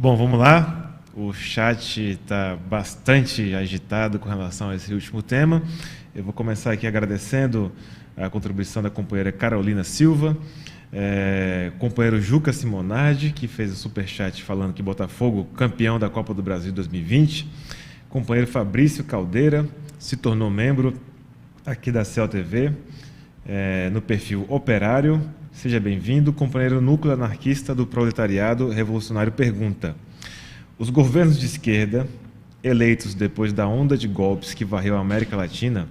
Bom, vamos lá. O chat está bastante agitado com relação a esse último tema. Eu vou começar aqui agradecendo a contribuição da companheira Carolina Silva, companheiro Juca Simonardi, que fez o superchat falando que Botafogo, campeão da Copa do Brasil 2020. Companheiro Fabrício Caldeira, se tornou membro aqui da CELTV, no perfil Operário. Seja bem-vindo. Companheiro Núcleo Anarquista do Proletariado Revolucionário pergunta: os governos de esquerda, eleitos depois da onda de golpes que varreu a América Latina,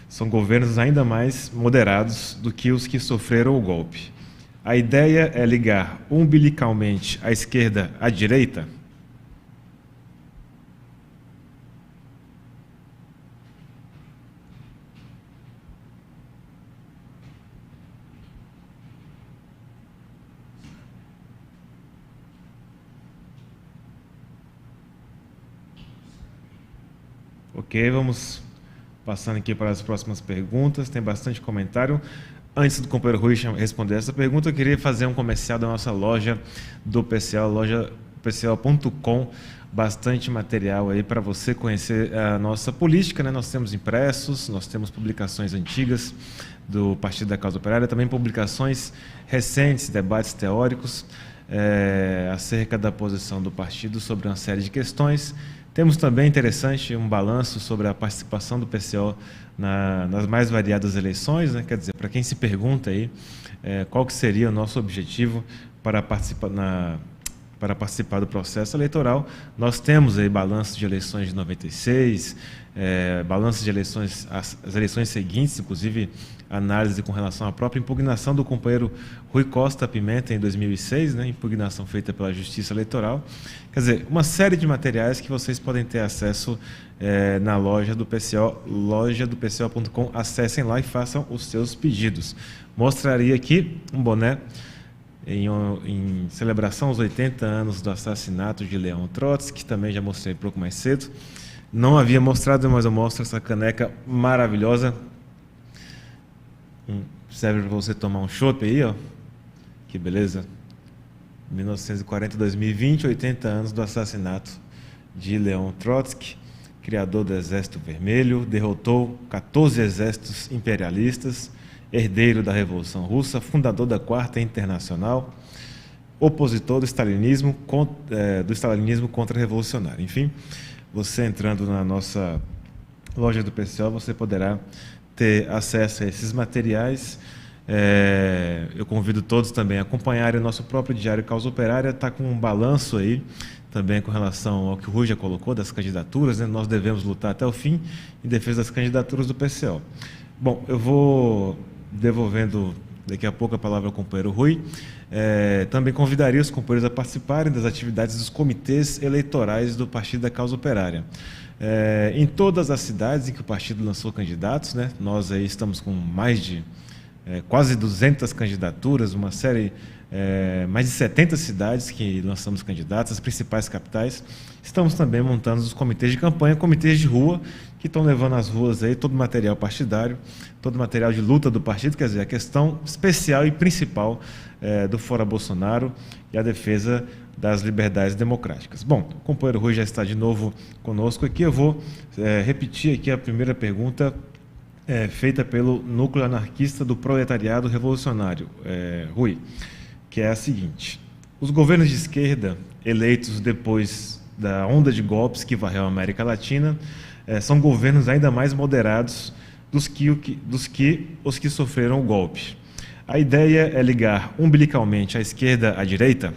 são governos ainda mais moderados do que os que sofreram o golpe. A ideia é ligar umbilicalmente a esquerda à direita? Ok, vamos passando aqui para as próximas perguntas. Tem bastante comentário. Antes do companheiro Rui responder essa pergunta, eu queria fazer um comercial da nossa loja do PCO, loja PCO.com. Bastante material aí para você conhecer a nossa política, né? Nós temos impressos, nós temos publicações antigas do Partido da Causa Operária, também publicações recentes, debates teóricos acerca da posição do partido sobre uma série de questões. Temos também, interessante, um balanço sobre a participação do PCO nas mais variadas eleições, né? Quer dizer, para quem se pergunta aí qual que seria o nosso objetivo para participar do processo eleitoral, nós temos aí balanço de eleições de 96, balanço de eleições, as eleições seguintes, inclusive análise com relação à própria impugnação do companheiro Rui Costa Pimenta em 2006, né, impugnação feita pela Justiça Eleitoral. Quer dizer, uma série de materiais que vocês podem ter acesso na loja do PCO, lojadopco.com. Acessem lá e façam os seus pedidos. Mostraria aqui um boné em celebração aos 80 anos do assassinato de Leão Trotsky, que também já mostrei um pouco mais cedo. Não havia mostrado, mas eu mostro essa caneca maravilhosa. Serve para você tomar um chopp aí, ó. Que beleza. 1940 2020, 80 anos do assassinato de Leão Trotsky, criador do Exército Vermelho, derrotou 14 exércitos imperialistas, herdeiro da Revolução Russa, fundador da Quarta Internacional, opositor do stalinismo contra-revolucionário. Enfim, você entrando na nossa loja do PCO, você poderá ter acesso a esses materiais. Eu convido todos também a acompanharem o nosso próprio Diário Causa Operária. Está com um balanço aí, também com relação ao que o Rui já colocou, das candidaturas, né? Nós devemos lutar até o fim em defesa das candidaturas do PCO. Bom, eu vou devolvendo daqui a pouco a palavra ao companheiro Rui. Também convidaria os companheiros a participarem das atividades dos comitês eleitorais do Partido da Causa Operária. Em todas as cidades em que o partido lançou candidatos, né, nós aí estamos com mais de quase 200 candidaturas, uma série, mais de 70 cidades que lançamos candidatos, as principais capitais. Estamos também montando os comitês de campanha, comitês de rua, que estão levando às ruas aí todo o material partidário, todo o material de luta do partido, quer dizer, a questão especial e principal do Fora Bolsonaro e a defesa das liberdades democráticas. Bom, o companheiro Rui já está de novo conosco aqui. Eu vou repetir aqui a primeira pergunta feita pelo Núcleo Anarquista do Proletariado Revolucionário, Rui, que é a seguinte: os governos de esquerda, eleitos depois da onda de golpes que varreu a América Latina, são governos ainda mais moderados dos que os que sofreram o golpe. A ideia é ligar umbilicalmente a esquerda à direita?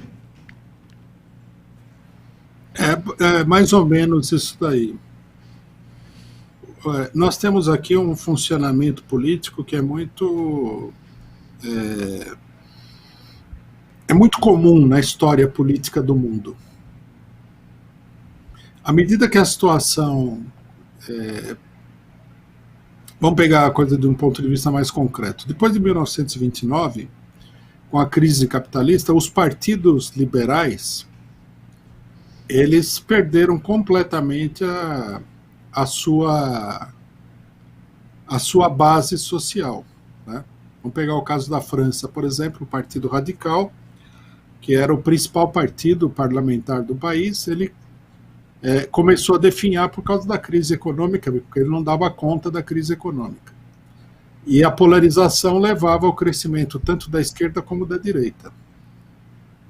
É mais ou menos isso daí. Nós temos aqui um funcionamento político que é muito comum na história política do mundo. À medida que a situação... vamos pegar a coisa de um ponto de vista mais concreto. Depois de 1929, com a crise capitalista, os partidos liberais eles perderam completamente a sua base social, né? Vamos pegar o caso da França, por exemplo, o Partido Radical que era o principal partido parlamentar do país, ele começou a definhar por causa da crise econômica, porque ele não dava conta da crise econômica. E a polarização levava ao crescimento tanto da esquerda como da direita.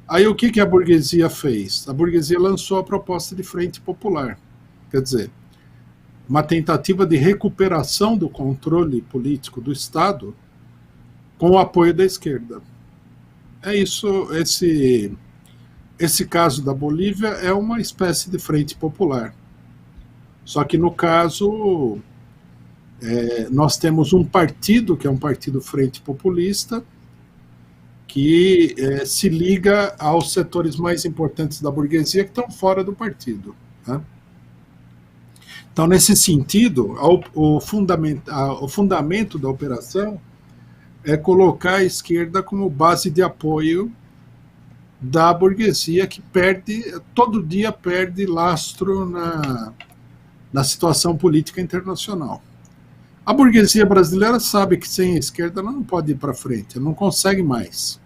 Aí o que a burguesia fez? A burguesia lançou a proposta de Frente Popular, quer dizer, uma tentativa de recuperação do controle político do Estado com o apoio da esquerda. É isso, esse caso da Bolívia é uma espécie de Frente Popular. Só que no caso, nós temos um partido, que é um partido Frente Populista, que se liga aos setores mais importantes da burguesia que estão fora do partido. Né? Então, nesse sentido, o fundamento da operação é colocar a esquerda como base de apoio da burguesia, que todo dia perde lastro na situação política internacional. A burguesia brasileira sabe que sem a esquerda ela não pode ir para frente, ela não consegue mais.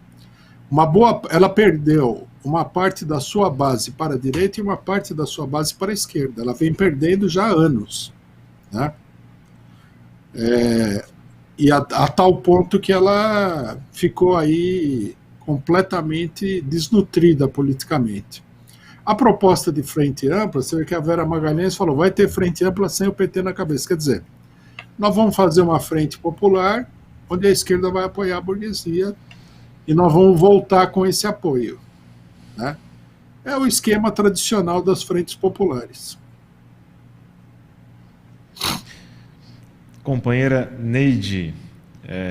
Ela perdeu uma parte da sua base para a direita e uma parte da sua base para a esquerda. Ela vem perdendo já há anos. Né? E a tal ponto que ela ficou aí completamente desnutrida politicamente. A proposta de frente ampla, você vê que a Vera Magalhães falou, vai ter frente ampla sem o PT na cabeça. Quer dizer, nós vamos fazer uma frente popular, onde a esquerda vai apoiar a burguesia, e nós vamos voltar com esse apoio. Né? É o esquema tradicional das frentes populares. Companheira Neide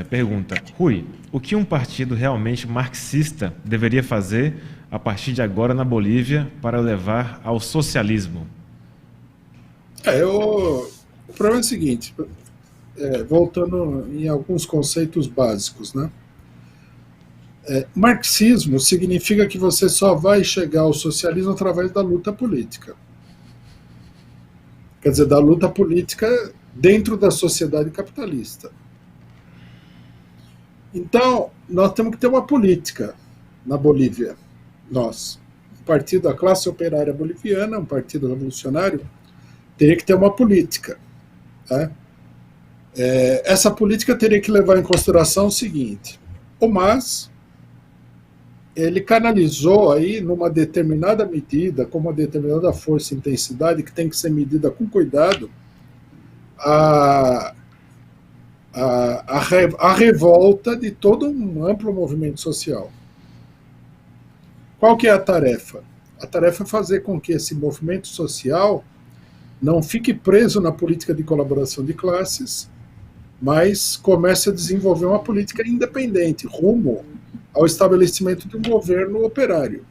pergunta, Rui, o que um partido realmente marxista deveria fazer a partir de agora na Bolívia para levar ao socialismo? O problema é o seguinte, voltando em alguns conceitos básicos, né? Marxismo significa que você só vai chegar ao socialismo através da luta política. Quer dizer, da luta política dentro da sociedade capitalista. Então, nós temos que ter uma política na Bolívia. Nós, o partido da classe operária boliviana, um partido revolucionário, teria que ter uma política. Tá? Essa política teria que levar em consideração o seguinte: o MAS, ele canalizou aí numa determinada medida, com uma determinada força e intensidade que tem que ser medida com cuidado, a revolta de todo um amplo movimento social. Qual que é a tarefa? A tarefa é fazer com que esse movimento social não fique preso na política de colaboração de classes, mas comece a desenvolver uma política independente, rumo ao estabelecimento de um governo operário.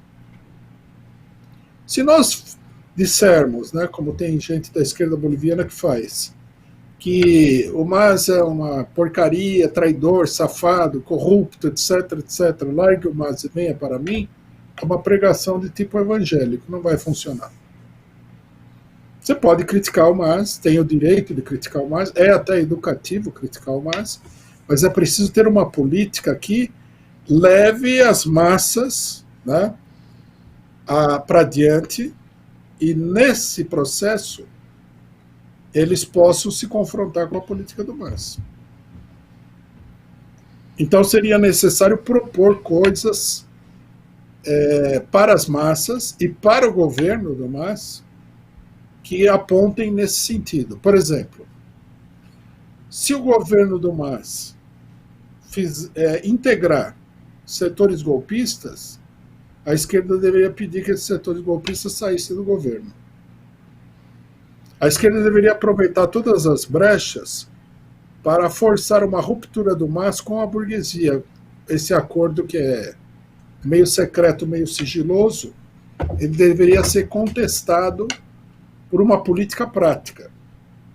Se nós dissermos, né, como tem gente da esquerda boliviana que faz, que o MAS é uma porcaria, traidor, safado, corrupto, etc., etc., largue o MAS e venha para mim, é uma pregação de tipo evangélico, não vai funcionar. Você pode criticar o MAS, tem o direito de criticar o MAS, é até educativo criticar o MAS, mas é preciso ter uma política que leve as massas, né, para diante, e nesse processo eles possam se confrontar com a política do MAS. Então seria necessário propor coisas para as massas e para o governo do MAS que apontem nesse sentido. Por exemplo, se o governo do MAS integrar setores golpistas, a esquerda deveria pedir que esses setores golpistas saíssem do governo. A esquerda deveria aproveitar todas as brechas para forçar uma ruptura do MAS com a burguesia. Esse acordo que é meio secreto, meio sigiloso, ele deveria ser contestado por uma política prática.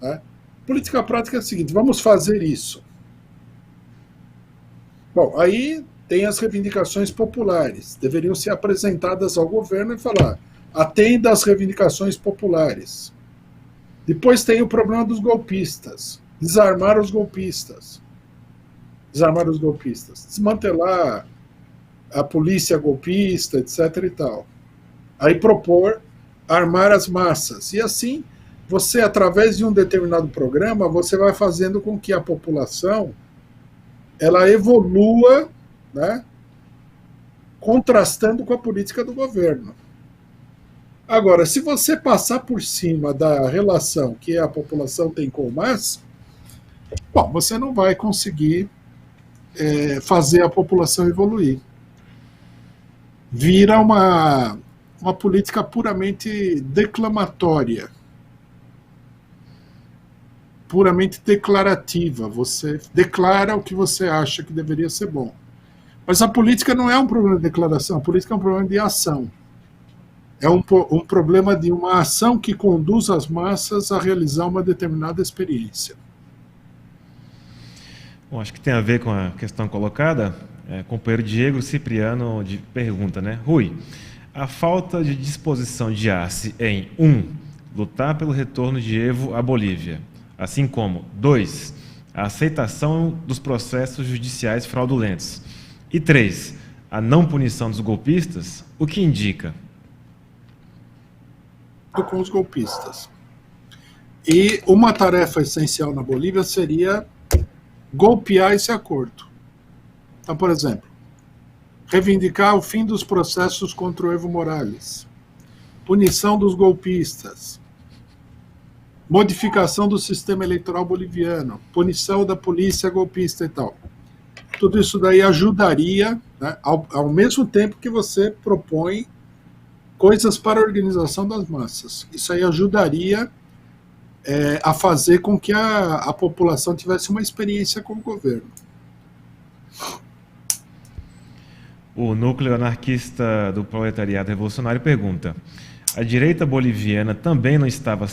Né? Política prática é a seguinte: vamos fazer isso. Bom, aí tem as reivindicações populares, deveriam ser apresentadas ao governo e falar, atenda às reivindicações populares. Depois tem o problema dos golpistas, desarmar os golpistas, desmantelar a polícia golpista, etc. e tal. Aí propor armar as massas. E assim, você, através de um determinado programa, você vai fazendo com que a população ela evolua, né, contrastando com a política do governo. Agora, se você passar por cima da relação que a população tem com o MAS, bom, você não vai conseguir fazer a população evoluir. Vira uma política puramente declamatória, puramente declarativa. Você declara o que você acha que deveria ser bom. Mas a política não é um problema de declaração, a política é um problema de ação. É um problema de uma ação que conduz as massas a realizar uma determinada experiência. Bom, acho que tem a ver com a questão colocada. Companheiro Diego Cipriano pergunta, né? Rui, a falta de disposição de Arce em 1. Lutar pelo retorno de Evo à Bolívia, assim como 2. A aceitação dos processos judiciais fraudulentos e 3. A não punição dos golpistas, o que indica? Com os golpistas. E uma tarefa essencial na Bolívia seria golpear esse acordo. Então, por exemplo, reivindicar o fim dos processos contra o Evo Morales, punição dos golpistas, modificação do sistema eleitoral boliviano, punição da polícia golpista e tal. Tudo isso daí ajudaria, né, ao mesmo tempo que você propõe coisas para a organização das massas. Isso aí ajudaria a fazer com que a população tivesse uma experiência com o governo. O núcleo anarquista do proletariado revolucionário pergunta: a direita boliviana também não estava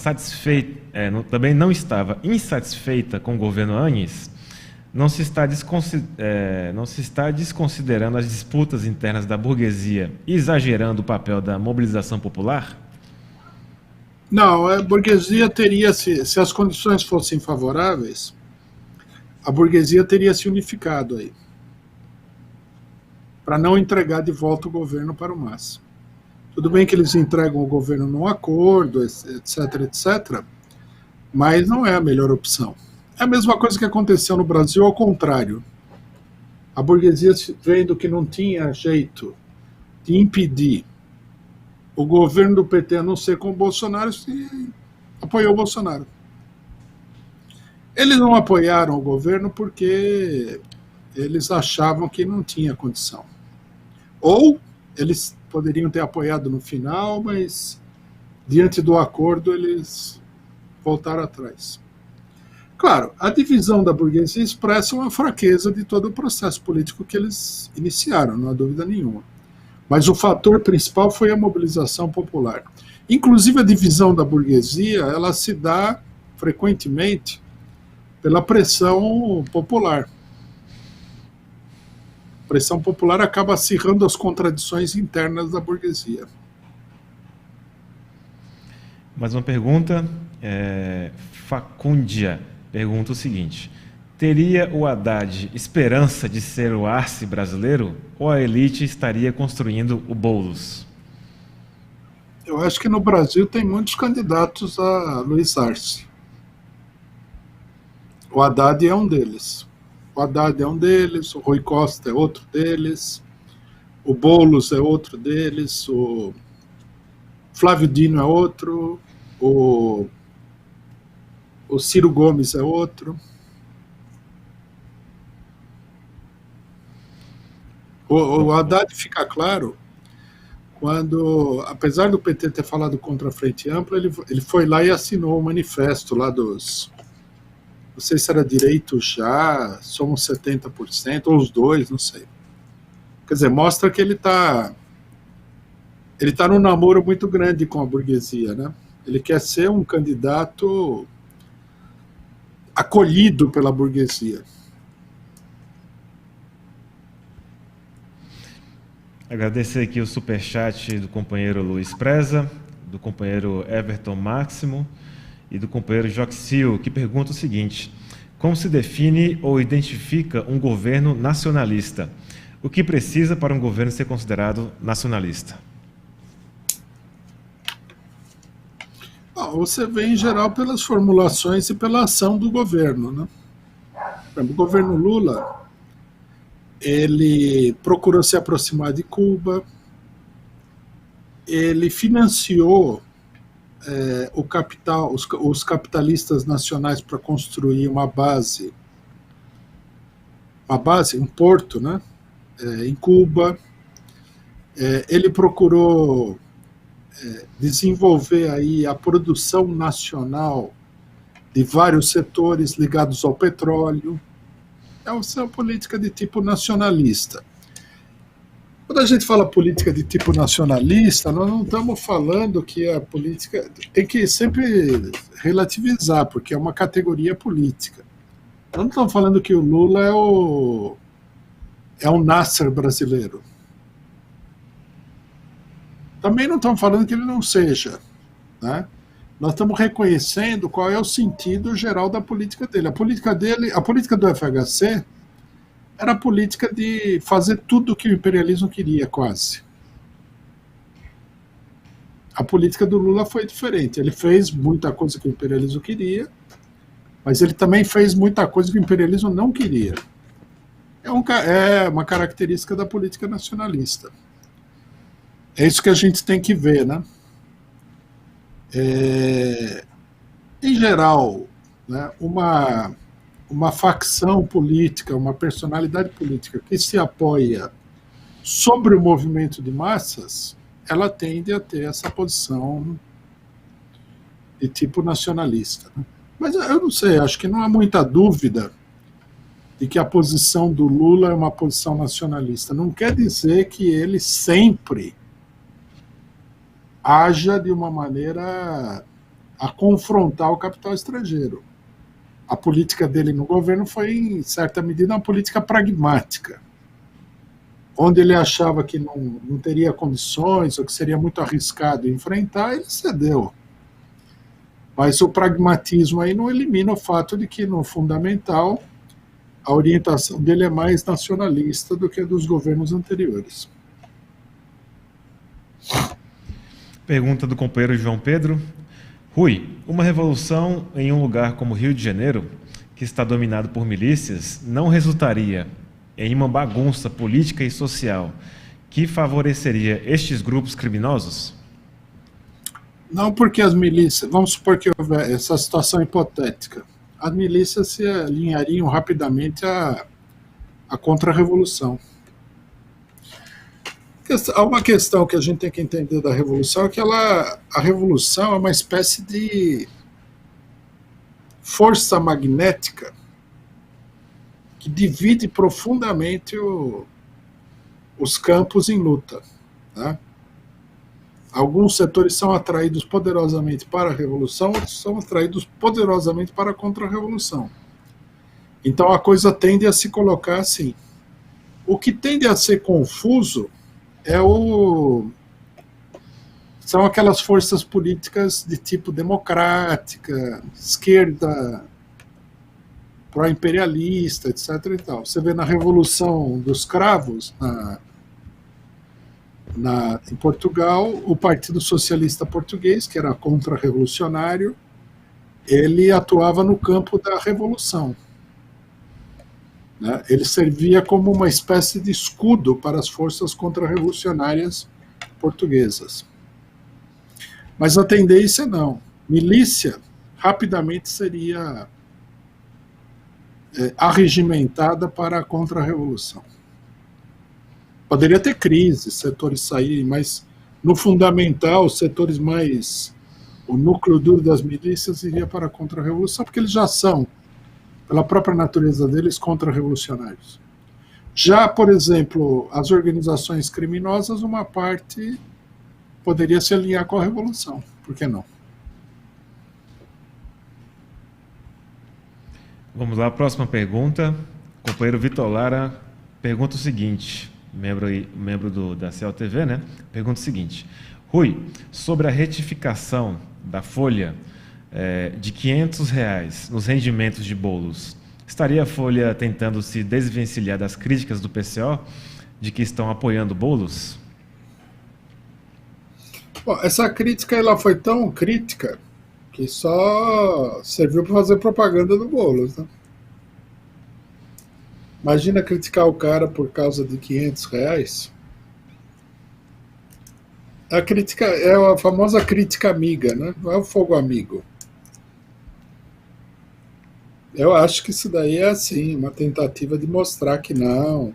insatisfeita com o governo Áñez? Não se está desconsiderando as disputas internas da burguesia e exagerando o papel da mobilização popular? Não, a burguesia teria, se as condições fossem favoráveis, a burguesia teria se unificado aí, para não entregar de volta o governo para o MAS. Tudo bem que eles entregam o governo num acordo, etc., etc., mas não é a melhor opção. É a mesma coisa que aconteceu no Brasil, ao contrário. A burguesia, vendo que não tinha jeito de impedir o governo do PT a não ser com o Bolsonaro, apoiou o Bolsonaro. Eles não apoiaram o governo porque eles achavam que não tinha condição. Ou eles poderiam ter apoiado no final, mas diante do acordo eles voltaram atrás. Claro, a divisão da burguesia expressa uma fraqueza de todo o processo político que eles iniciaram, não há dúvida nenhuma. Mas o fator principal foi a mobilização popular. Inclusive a divisão da burguesia, ela se dá frequentemente pela pressão popular. A pressão popular acaba acirrando as contradições internas da burguesia. Mais uma pergunta. Facundia pergunta o seguinte: teria o Haddad esperança de ser o Arce brasileiro ou a elite estaria construindo o Boulos? Eu acho que no Brasil tem muitos candidatos a Luiz Arce. O Haddad é um deles. O Rui Costa é outro deles, o Boulos é outro deles, o Flávio Dino é outro, o Ciro Gomes é outro. O Haddad fica claro quando, apesar do PT ter falado contra a Frente Ampla, ele foi lá e assinou o manifesto lá dos... Não sei se era direito já, somos 70%, ou os dois, não sei. Quer dizer, mostra que ele tá num namoro muito grande com a burguesia, né? Ele quer ser um candidato acolhido pela burguesia. Agradecer aqui o superchat do companheiro Luiz Preza, do companheiro Everton Máximo e do companheiro Joxil, que pergunta o seguinte: como se define ou identifica um governo nacionalista? O que precisa para um governo ser considerado nacionalista? Você vê, em geral, pelas formulações e pela ação do governo, né? Por exemplo, o governo Lula, ele procurou se aproximar de Cuba, ele financiou o capital, os capitalistas nacionais para construir uma base, um porto, né? Em Cuba. Ele procurou desenvolver aí a produção nacional de vários setores ligados ao petróleo. É uma política de tipo nacionalista. Quando a gente fala política de tipo nacionalista, nós não estamos falando que a política... Tem que sempre relativizar, porque é uma categoria política. Nós não estamos falando que o Lula é um Nasser brasileiro. Também não estamos falando que ele não seja, né? Nós estamos reconhecendo qual é o sentido geral da política dele. A política do FHC era a política de fazer tudo o que o imperialismo queria, quase. A política do Lula foi diferente. Ele fez muita coisa que o imperialismo queria, mas ele também fez muita coisa que o imperialismo não queria. É uma característica da política nacionalista. É isso que a gente tem que ver, né? Em geral, né, uma facção política, uma personalidade política que se apoia sobre o movimento de massas, ela tende a ter essa posição de tipo nacionalista, né? Mas eu não sei, acho que não há muita dúvida de que a posição do Lula é uma posição nacionalista. Não quer dizer que ele sempre haja de uma maneira a confrontar o capital estrangeiro. A política dele no governo foi, em certa medida, uma política pragmática, onde ele achava que não teria condições ou que seria muito arriscado enfrentar, ele cedeu. Mas o pragmatismo aí não elimina o fato de que, no fundamental, a orientação dele é mais nacionalista do que a dos governos anteriores. Pergunta do companheiro João Pedro. Rui, uma revolução em um lugar como Rio de Janeiro, que está dominado por milícias, não resultaria em uma bagunça política e social que favoreceria estes grupos criminosos? Não, porque as milícias... Vamos supor que houver essa situação hipotética. As milícias se alinhariam rapidamente à contra-revolução. Há uma questão que a gente tem que entender da revolução, é que a revolução é uma espécie de força magnética que divide profundamente os campos em luta, né? Alguns setores são atraídos poderosamente para a revolução, outros são atraídos poderosamente para a contra-revolução. Então a coisa tende a se colocar assim. O que tende a ser confuso são aquelas forças políticas de tipo democrática, esquerda, pró-imperialista, etc. E tal. Você vê na Revolução dos Cravos, em Portugal, o Partido Socialista Português, que era contra-revolucionário, ele atuava no campo da revolução. Ele servia como uma espécie de escudo para as forças contra-revolucionárias portuguesas. Mas a tendência não. Milícia rapidamente seria arregimentada para a contra-revolução. Poderia ter crise, setores saírem, mas no fundamental, os setores mais... O núcleo duro das milícias iria para a contra-revolução, porque eles já são, pela própria natureza deles, contra-revolucionários. Já, por exemplo, as organizações criminosas, uma parte poderia se alinhar com a revolução. Por que não? Vamos lá, próxima pergunta. O companheiro Vitor Lara pergunta o seguinte, membro da CELTV, né? Pergunta o seguinte. Rui, sobre a retificação da folha de R$500 nos rendimentos de bolos, estaria a Folha tentando se desvencilhar das críticas do PCO de que estão apoiando Boulos? Bom, essa crítica ela foi tão crítica que só serviu para fazer propaganda do Boulos, né? Imagina criticar o cara por causa de R$ 500. A crítica é a famosa crítica amiga, né? Não é o fogo amigo. Eu acho que isso daí é assim, uma tentativa de mostrar que não.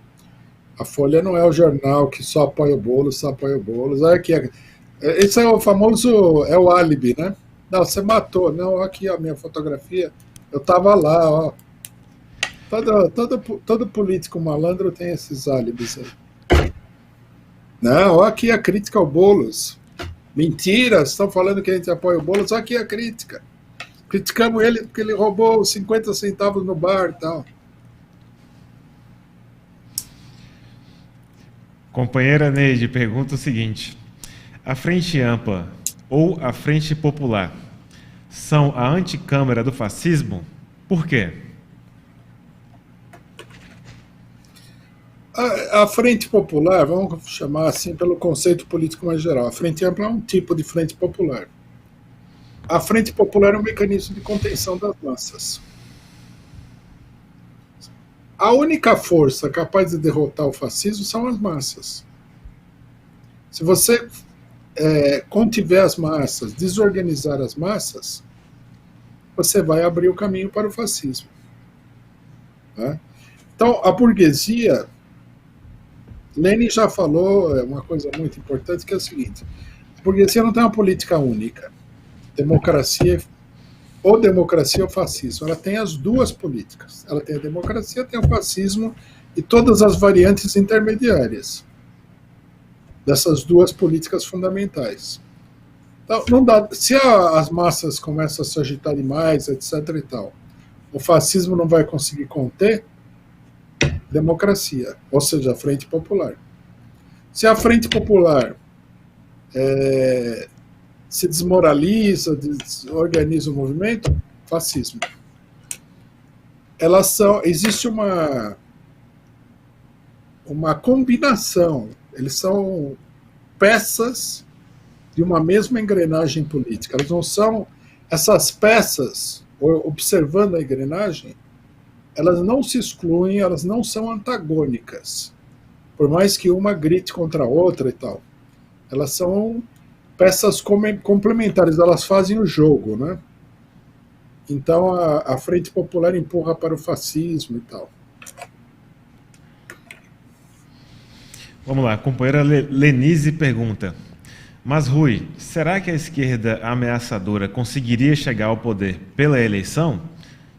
A Folha não é o jornal que só apoia o Boulos, só apoia o Boulos. Olha aqui, esse é o famoso, é o álibi, né? Não, você matou. Não, aqui a minha fotografia, eu estava lá, ó. Todo político malandro tem esses álibis aí. Não, ó aqui a crítica ao Boulos. Mentira, estão falando que a gente apoia o Boulos, aqui a crítica. Criticamos ele porque ele roubou 50 centavos no bar e tal. Companheira Neide pergunta o seguinte: a Frente Ampla ou a Frente Popular são a anticâmara do fascismo? Por quê? A Frente Popular, vamos chamar assim pelo conceito político mais geral, a Frente Ampla é um tipo de Frente Popular. A Frente Popular é um mecanismo de contenção das massas. A única força capaz de derrotar o fascismo são as massas. Se você contiver as massas, desorganizar as massas, você vai abrir o caminho para o fascismo. Né? Então, a burguesia, Lenin já falou uma coisa muito importante, que é o seguinte: a burguesia não tem uma política única. Democracia ou fascismo. Ela tem as duas políticas. Ela tem a democracia, tem o fascismo e todas as variantes intermediárias dessas duas políticas fundamentais. Então, não dá, se as massas começam a se agitar demais, etc. e tal, o fascismo não vai conseguir conter democracia, ou seja, a Frente Popular. Se a Frente Popular se desmoraliza, desorganiza o movimento, fascismo. Existe uma combinação, eles são peças de uma mesma engrenagem política. Elas não são, essas peças, observando a engrenagem, elas não se excluem, elas não são antagônicas, por mais que uma grite contra a outra e tal. Elas são peças complementares, elas fazem o jogo, né? Então a Frente Popular empurra para o fascismo e tal. Vamos lá, a companheira Lenise pergunta: mas Rui, será que a esquerda ameaçadora conseguiria chegar ao poder pela eleição?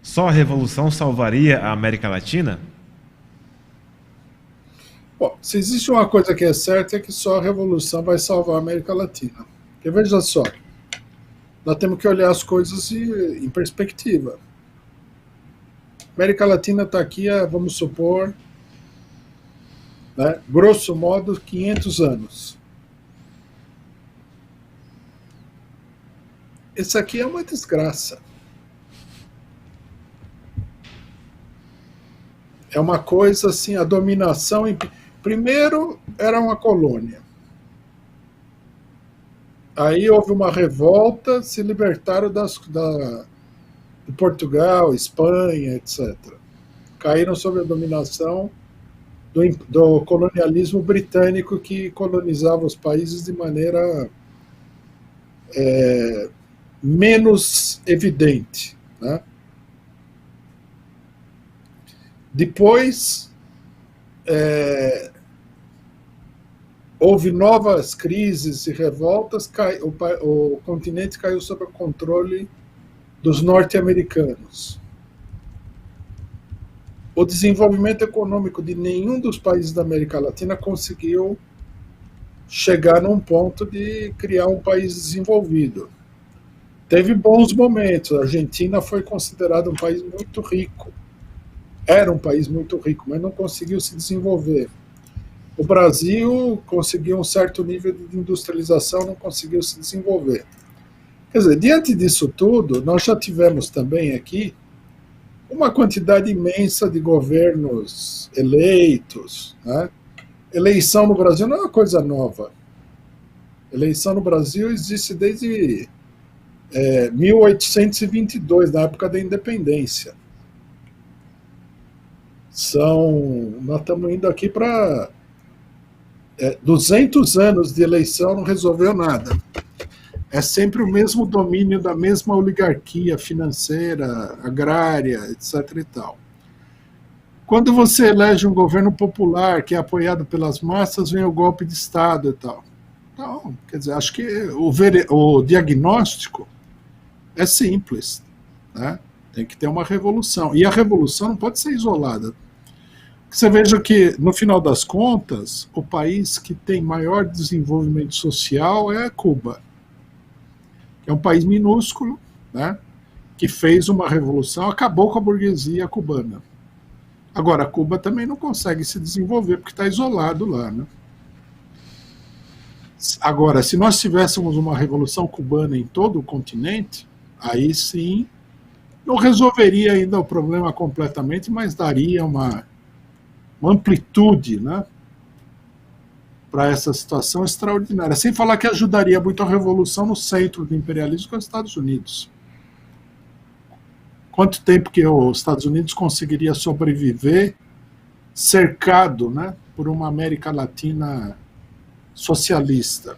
Só a revolução salvaria a América Latina? Bom, se existe uma coisa que é certa, é que só a revolução vai salvar a América Latina. Porque veja só, nós temos que olhar as coisas em perspectiva. A América Latina está aqui há, vamos supor, né, grosso modo, 500 anos. Isso aqui é uma desgraça. É uma coisa assim, a dominação. Primeiro era uma colônia. Aí houve uma revolta, se libertaram de Portugal, Espanha, etc. Caíram sob a dominação do colonialismo britânico, que colonizava os países de maneira menos evidente, né? Depois houve novas crises e revoltas, o continente caiu sob o controle dos norte-americanos. O desenvolvimento econômico de nenhum dos países da América Latina conseguiu chegar num ponto de criar um país desenvolvido. Teve bons momentos. A Argentina foi considerada um país muito rico. Era um país muito rico, mas não conseguiu se desenvolver. O Brasil conseguiu um certo nível de industrialização, não conseguiu se desenvolver. Quer dizer, diante disso tudo, nós já tivemos também aqui uma quantidade imensa de governos eleitos, né? Eleição no Brasil não é uma coisa nova. Eleição no Brasil existe desde 1822, na época da independência. Nós estamos indo aqui para 200 anos de eleição, não resolveu nada. É sempre o mesmo domínio da mesma oligarquia financeira, agrária, etc. e tal. Quando você elege um governo popular que é apoiado pelas massas, vem o golpe de Estado e tal. Então, quer dizer, acho que o diagnóstico é simples, né? Tem que ter uma revolução. E a revolução não pode ser isolada. Você veja que, no final das contas, o país que tem maior desenvolvimento social é Cuba. É um país minúsculo, né? Que fez uma revolução, acabou com a burguesia cubana. Agora, Cuba também não consegue se desenvolver porque está isolado lá, né? Agora, se nós tivéssemos uma revolução cubana em todo o continente, aí sim, não resolveria ainda o problema completamente, mas daria uma amplitude, né, para essa situação extraordinária. Sem falar que ajudaria muito a revolução no centro do imperialismo, que é os Estados Unidos. Quanto tempo que os Estados Unidos conseguiria sobreviver cercado, né, por uma América Latina socialista?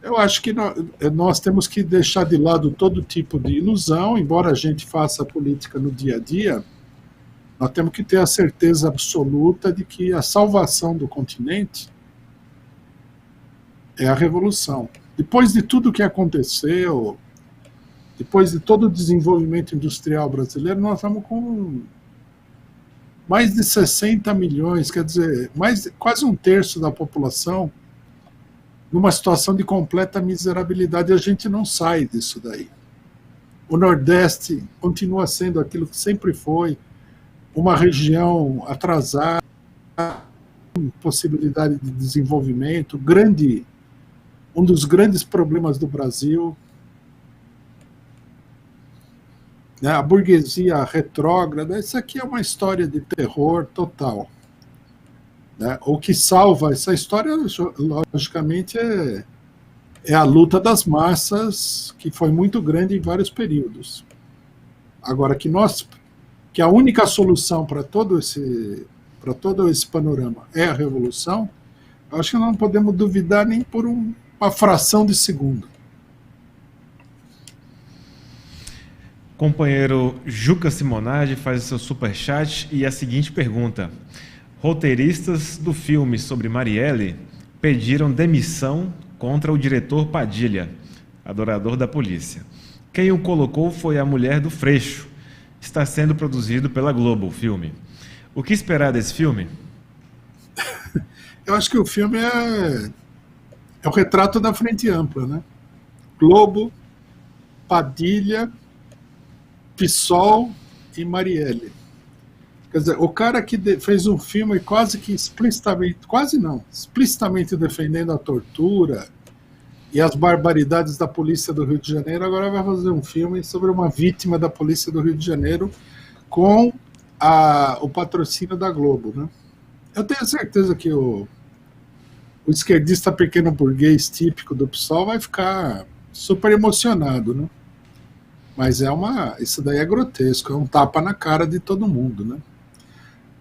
Eu acho que nós temos que deixar de lado todo tipo de ilusão, embora a gente faça a política no dia a dia, nós temos que ter a certeza absoluta de que a salvação do continente é a revolução. Depois de tudo que aconteceu, depois de todo o desenvolvimento industrial brasileiro, nós estamos com mais de 60 milhões, quer dizer, quase um terço da população numa situação de completa miserabilidade, e a gente não sai disso daí. O Nordeste continua sendo aquilo que sempre foi, uma região atrasada, com possibilidade de desenvolvimento, um dos grandes problemas do Brasil. A burguesia retrógrada, isso aqui é uma história de terror total. O que salva essa história, logicamente, é a luta das massas, que foi muito grande em vários períodos. Agora, que a única solução para todo esse panorama é a revolução, eu acho que não podemos duvidar nem por uma fração de segundo. Companheiro Juca Simonardi faz o seu superchat e a seguinte pergunta: roteiristas do filme sobre Marielle pediram demissão contra o diretor Padilha, adorador da polícia. Quem o colocou foi a mulher do Freixo. Está sendo produzido pela Globo, o filme. O que esperar desse filme? Eu acho que o filme é o retrato da frente ampla, né? Globo, Padilha, PSOL e Marielle. Quer dizer, o cara que fez um filme quase que explicitamente defendendo a tortura e as barbaridades da polícia do Rio de Janeiro, agora vai fazer um filme sobre uma vítima da polícia do Rio de Janeiro com o patrocínio da Globo, né? Eu tenho certeza que o esquerdista pequeno burguês típico do PSOL vai ficar super emocionado, né? Mas isso daí é grotesco, é um tapa na cara de todo mundo, né?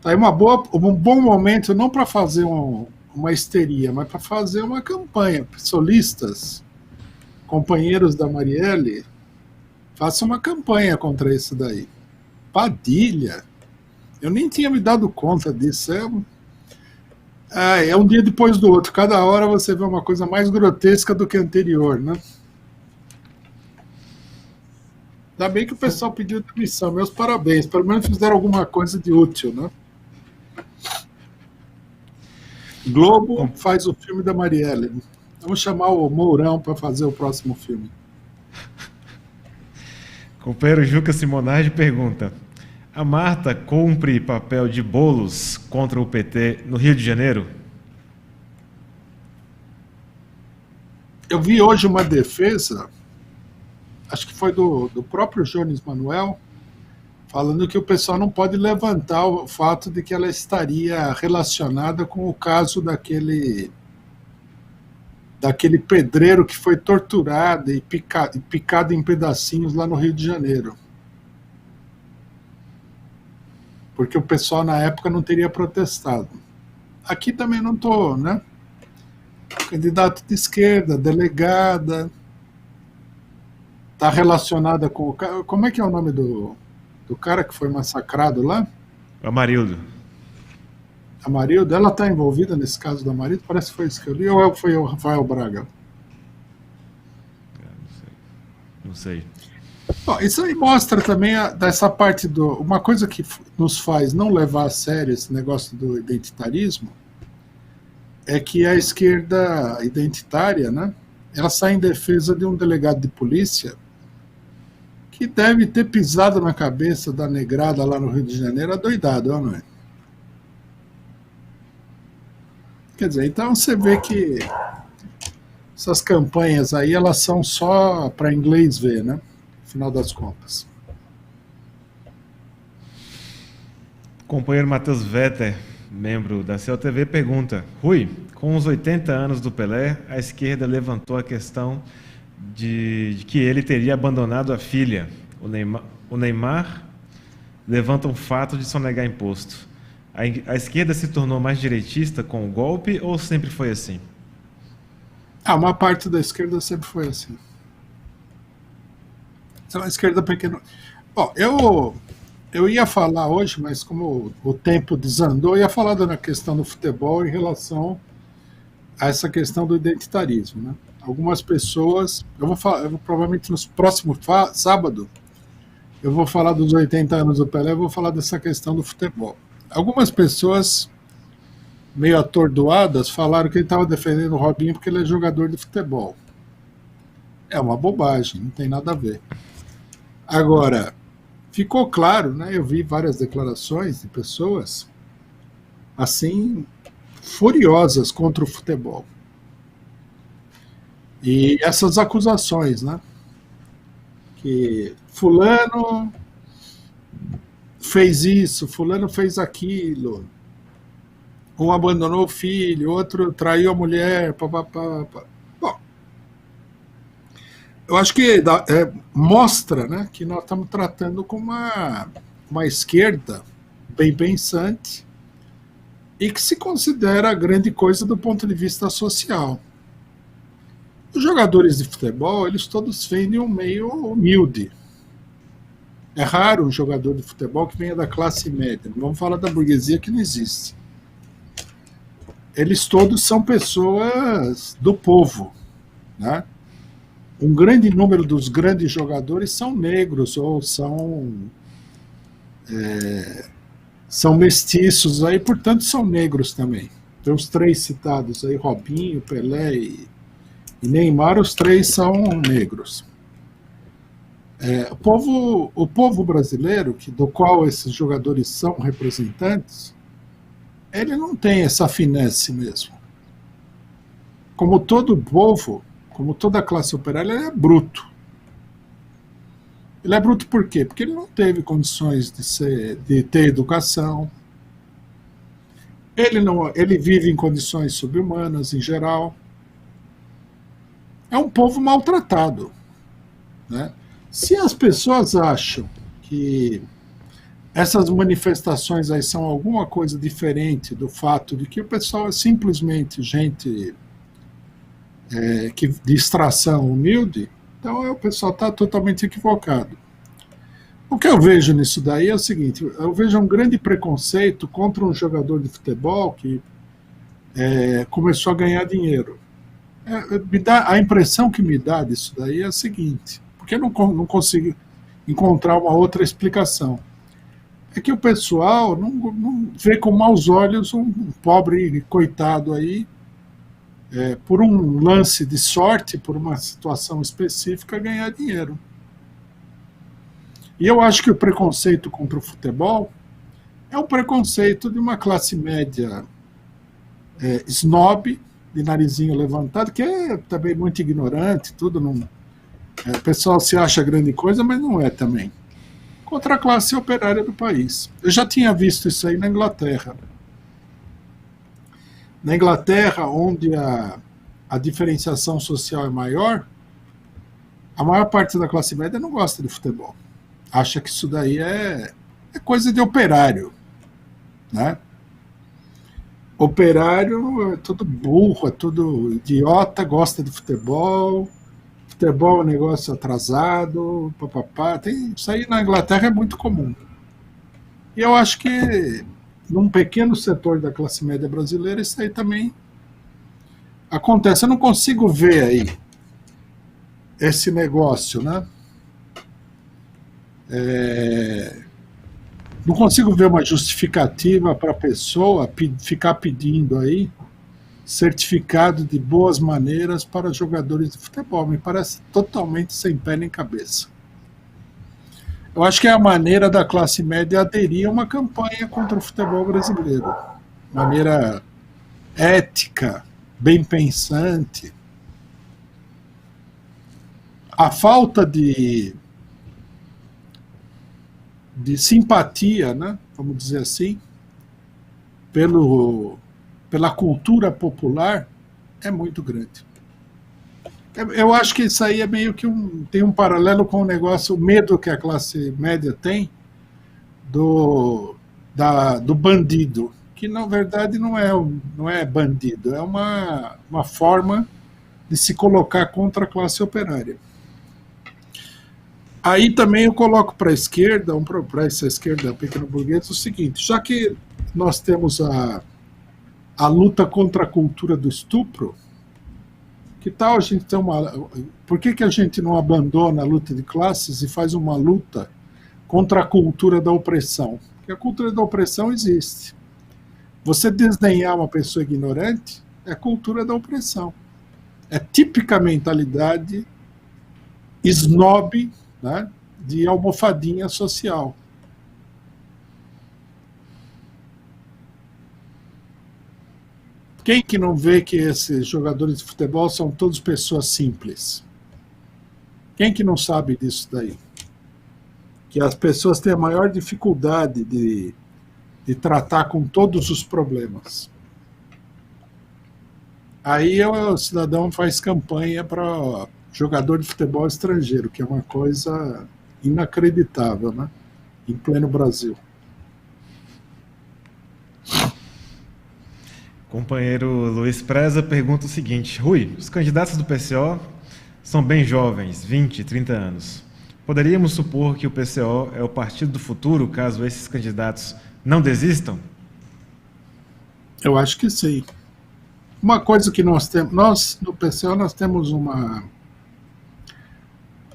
Tá aí um bom momento, não para fazer uma histeria, mas para fazer uma campanha. Solistas, companheiros da Marielle, façam uma campanha contra isso daí. Padilha, eu nem tinha me dado conta disso. É um dia depois do outro, cada hora você vê uma coisa mais grotesca do que a anterior, né? Ainda bem que o pessoal pediu demissão, meus parabéns, pelo menos fizeram alguma coisa de útil, né? Globo faz o filme da Marielle. Vamos chamar o Mourão para fazer o próximo filme. Companheiro Juca Simonardi pergunta: a Marta cumpre papel de Boulos contra o PT no Rio de Janeiro? Eu vi hoje uma defesa, acho que foi do próprio Jones Manuel, falando que o pessoal não pode levantar o fato de que ela estaria relacionada com o caso daquele pedreiro que foi torturado e picado em pedacinhos lá no Rio de Janeiro. Porque o pessoal na época não teria protestado. Aqui também não estou, né? Candidato de esquerda, delegada, está relacionada com o cara. Como é que é o nome do cara que foi massacrado lá? Amarildo. Amarildo, ela está envolvida nesse caso do Amarildo? Parece que foi isso que eu li, ou foi o Rafael Braga? Não sei. Bom, isso aí mostra também dessa parte uma coisa que nos faz não levar a sério esse negócio do identitarismo é que a esquerda identitária, né, ela sai em defesa de um delegado de polícia que deve ter pisado na cabeça da negrada lá no Rio de Janeiro adoidado, não é? Quer dizer, então você vê que essas campanhas aí, elas são só para inglês ver, né? No final das contas. O companheiro Matheus Vetter, membro da CELTV, pergunta: Rui, com os 80 anos do Pelé, a esquerda levantou a questão de que ele teria abandonado a filha. O Neymar levanta o fato de sonegar imposto. A esquerda se tornou mais direitista com o golpe ou sempre foi assim? Uma parte da esquerda sempre foi assim. Então, a esquerda pequena. Bom, eu ia falar hoje, mas como o tempo desandou, eu ia falar da questão do futebol em relação a essa questão do identitarismo, né? Algumas pessoas, eu vou provavelmente nos próximos sábado, eu vou falar dos 80 anos do Pelé, eu vou falar dessa questão do futebol. Algumas pessoas, meio atordoadas, falaram que ele estava defendendo o Robinho porque ele é jogador de futebol. É uma bobagem, não tem nada a ver. Agora, ficou claro, né? Eu vi várias declarações de pessoas assim furiosas contra o futebol. E essas acusações, né? Que fulano fez isso, fulano fez aquilo, um abandonou o filho, outro traiu a mulher, papapá. Bom, eu acho que mostra, né, que nós estamos tratando com uma esquerda bem pensante e que se considera grande coisa do ponto de vista social. Os jogadores de futebol, eles todos vêm de um meio humilde. É raro um jogador de futebol que venha da classe média. Não vamos falar da burguesia, que não existe. Eles todos são pessoas do povo, né? Um grande número dos grandes jogadores são negros ou são mestiços, aí, portanto são negros também. Tem os três citados aí, Robinho, Pelé e Neymar, os três são negros. O povo brasileiro, do qual esses jogadores são representantes, ele não tem essa finesse mesmo. Como todo povo, como toda a classe operária, ele é bruto. Ele é bruto por quê? Porque ele não teve condições de ter educação. Ele vive em condições subhumanas, em geral. É um povo maltratado, né? Se as pessoas acham que essas manifestações aí são alguma coisa diferente do fato de que o pessoal é simplesmente gente de extração humilde, então o pessoal está totalmente equivocado. O que eu vejo nisso daí é o seguinte: eu vejo um grande preconceito contra um jogador de futebol que começou a ganhar dinheiro. A impressão que me dá disso daí é a seguinte, porque eu não consigo encontrar uma outra explicação. É que o pessoal não vê com maus olhos um pobre coitado aí, por um lance de sorte, por uma situação específica, ganhar dinheiro. E eu acho que o preconceito contra o futebol é um preconceito de uma classe média snob, de narizinho levantado, que é também muito ignorante, tudo não. O pessoal se acha grande coisa, mas não é também. contra a classe operária do país. Eu já tinha visto isso aí na Inglaterra. Na Inglaterra, onde a diferenciação social é maior, a maior parte da classe média não gosta de futebol. Acha que isso daí é coisa de operário, né? Operário é tudo burro, é tudo idiota, gosta de futebol. Futebol é um negócio atrasado, papapá. Isso aí na Inglaterra é muito comum. E eu acho que num pequeno setor da classe média brasileira isso aí também acontece. Eu não consigo ver aí esse negócio, né? Não consigo ver uma justificativa para a pessoa ficar pedindo aí certificado de boas maneiras para jogadores de futebol. Me parece totalmente sem pé nem cabeça. Eu acho que é a maneira da classe média aderir a uma campanha contra o futebol brasileiro. Maneira ética, bem pensante. A falta de simpatia, né, vamos dizer assim, pela cultura popular é muito grande. Eu acho que isso aí é meio que tem um paralelo com o negócio, o medo que a classe média tem do bandido, que na verdade não é bandido, é uma forma de se colocar contra a classe operária. Aí também eu coloco para a esquerda, para essa esquerda pequena burguesa, o seguinte: já que nós temos a luta contra a cultura do estupro, que tal a gente ter por que a gente não abandona a luta de classes e faz uma luta contra a cultura da opressão? Porque a cultura da opressão existe. Você desdenhar uma pessoa ignorante é a cultura da opressão. É típica mentalidade snob, né, de almofadinha social. Quem que não vê que esses jogadores de futebol são todos pessoas simples? Quem que não sabe disso daí? Que as pessoas têm a maior dificuldade de tratar com todos os problemas. Aí o cidadão faz campanha para jogador de futebol estrangeiro, que é uma coisa inacreditável, né? Em pleno Brasil. Companheiro Luiz Preza pergunta o seguinte: Rui, os candidatos do PCO são bem jovens, 20, 30 anos. Poderíamos supor que o PCO é o partido do futuro, caso esses candidatos não desistam? Eu acho que sim. Uma coisa que nós no PCO nós temos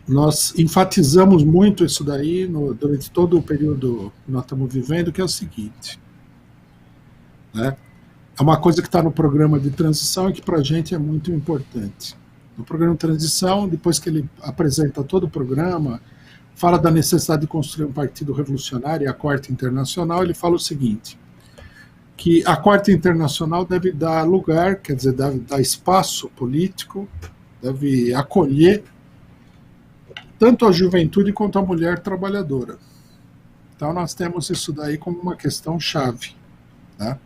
nós enfatizamos muito isso daí durante todo o período que nós estamos vivendo, que é o seguinte, né? É uma coisa que está no programa de transição e que para a gente é muito importante. No programa de transição, depois que ele apresenta todo o programa, fala da necessidade de construir um partido revolucionário e a Quarta Internacional, ele fala o seguinte: que a Quarta Internacional deve dar lugar, quer dizer, deve dar espaço político, deve acolher tanto a juventude quanto a mulher trabalhadora. Então nós temos isso daí como uma questão chave, né?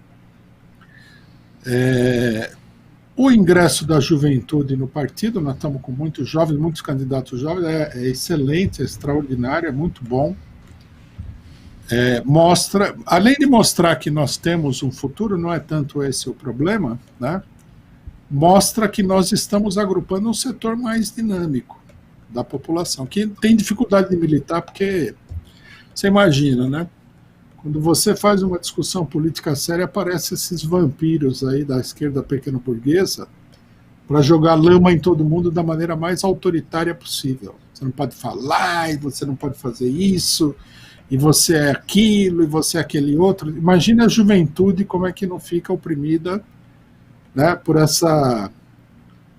O ingresso da juventude no partido, nós estamos com muitos jovens, muitos candidatos jovens, é excelente, é extraordinário, é muito bom. Mostra, além de mostrar que nós temos um futuro, não é tanto esse o problema, né? Mostra que nós estamos agrupando um setor mais dinâmico da população, que tem dificuldade de militar, porque você imagina, né? Quando você faz uma discussão política séria, aparecem esses vampiros aí da esquerda pequena burguesa para jogar lama em todo mundo da maneira mais autoritária possível. Você não pode falar, e você não pode fazer isso, e você é aquilo, e você é aquele outro. Imagina a juventude como é que não fica oprimida, né, por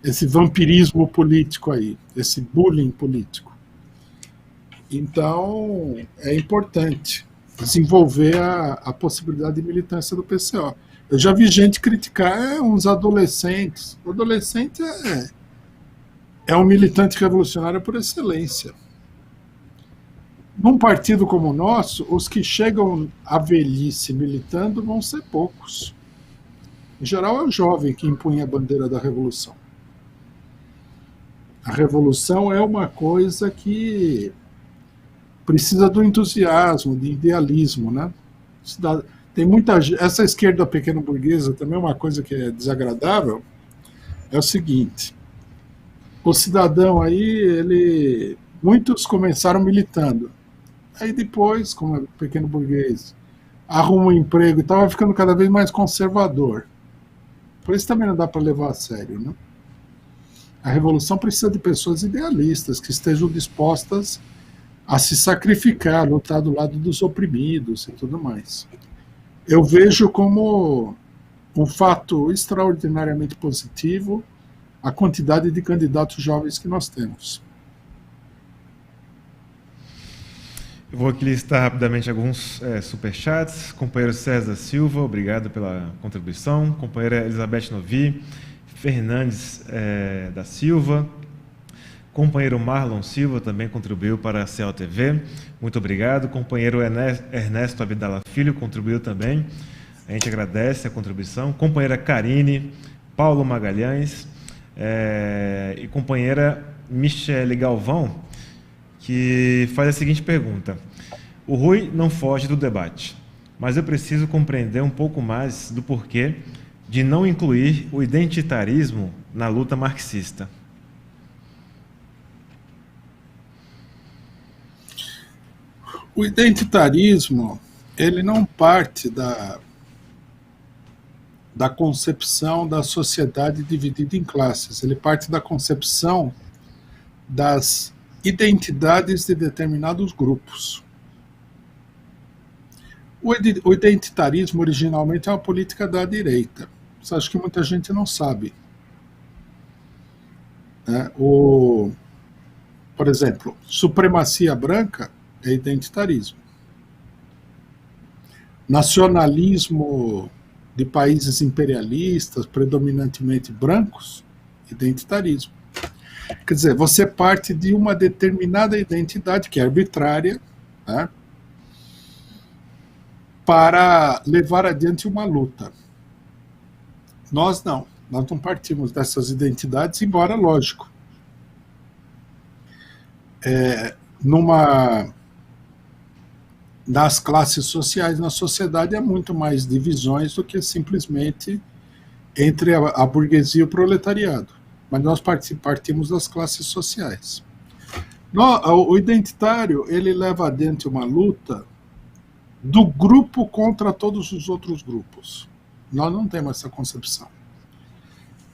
esse vampirismo político aí, esse bullying político. Então, é importante desenvolver a possibilidade de militância do PCO. Eu já vi gente criticar uns adolescentes. O adolescente é um militante revolucionário por excelência. num partido como o nosso, os que chegam à velhice militando vão ser poucos. Em geral, é o jovem que impunha a bandeira da revolução. A revolução é uma coisa que precisa do entusiasmo, de idealismo, né? Tem muita essa esquerda pequeno burguesa também é uma coisa que é desagradável. É o seguinte: o cidadão aí, muitos começaram militando. Aí depois, como é pequeno burguês, arruma um emprego e tal, vai ficando cada vez mais conservador. Por isso também não dá para levar a sério, né? A revolução precisa de pessoas idealistas, que estejam dispostas a se sacrificar, lutar do lado dos oprimidos e tudo mais. Eu vejo como um fato extraordinariamente positivo a quantidade de candidatos jovens que nós temos. Eu vou aqui listar rapidamente alguns superchats. Companheiro César Silva, obrigado pela contribuição. Companheira Elizabeth Novi, Fernandes da Silva. Companheiro Marlon Silva também contribuiu para a CELTV. Muito obrigado. Companheiro Ernesto Abdala Filho contribuiu também. A gente agradece a contribuição. Companheira Karine, Paulo Magalhães e companheira Michele Galvão, que faz a seguinte pergunta: o Rui não foge do debate, mas eu preciso compreender um pouco mais do porquê de não incluir o identitarismo na luta marxista. O identitarismo, ele não parte da concepção da sociedade dividida em classes, ele parte da concepção das identidades de determinados grupos. O identitarismo originalmente é uma política da direita. Isso acho que muita gente não sabe. Por exemplo, supremacia branca é identitarismo. Nacionalismo de países imperialistas, predominantemente brancos, identitarismo. Quer dizer, você parte de uma determinada identidade, que é arbitrária, né, para levar adiante uma luta. Nós não partimos dessas identidades, embora, lógico, nas classes sociais, na sociedade, há muito mais divisões do que simplesmente entre a burguesia e o proletariado. Mas nós partimos das classes sociais. O identitário, ele leva adiante uma luta do grupo contra todos os outros grupos. Nós não temos essa concepção.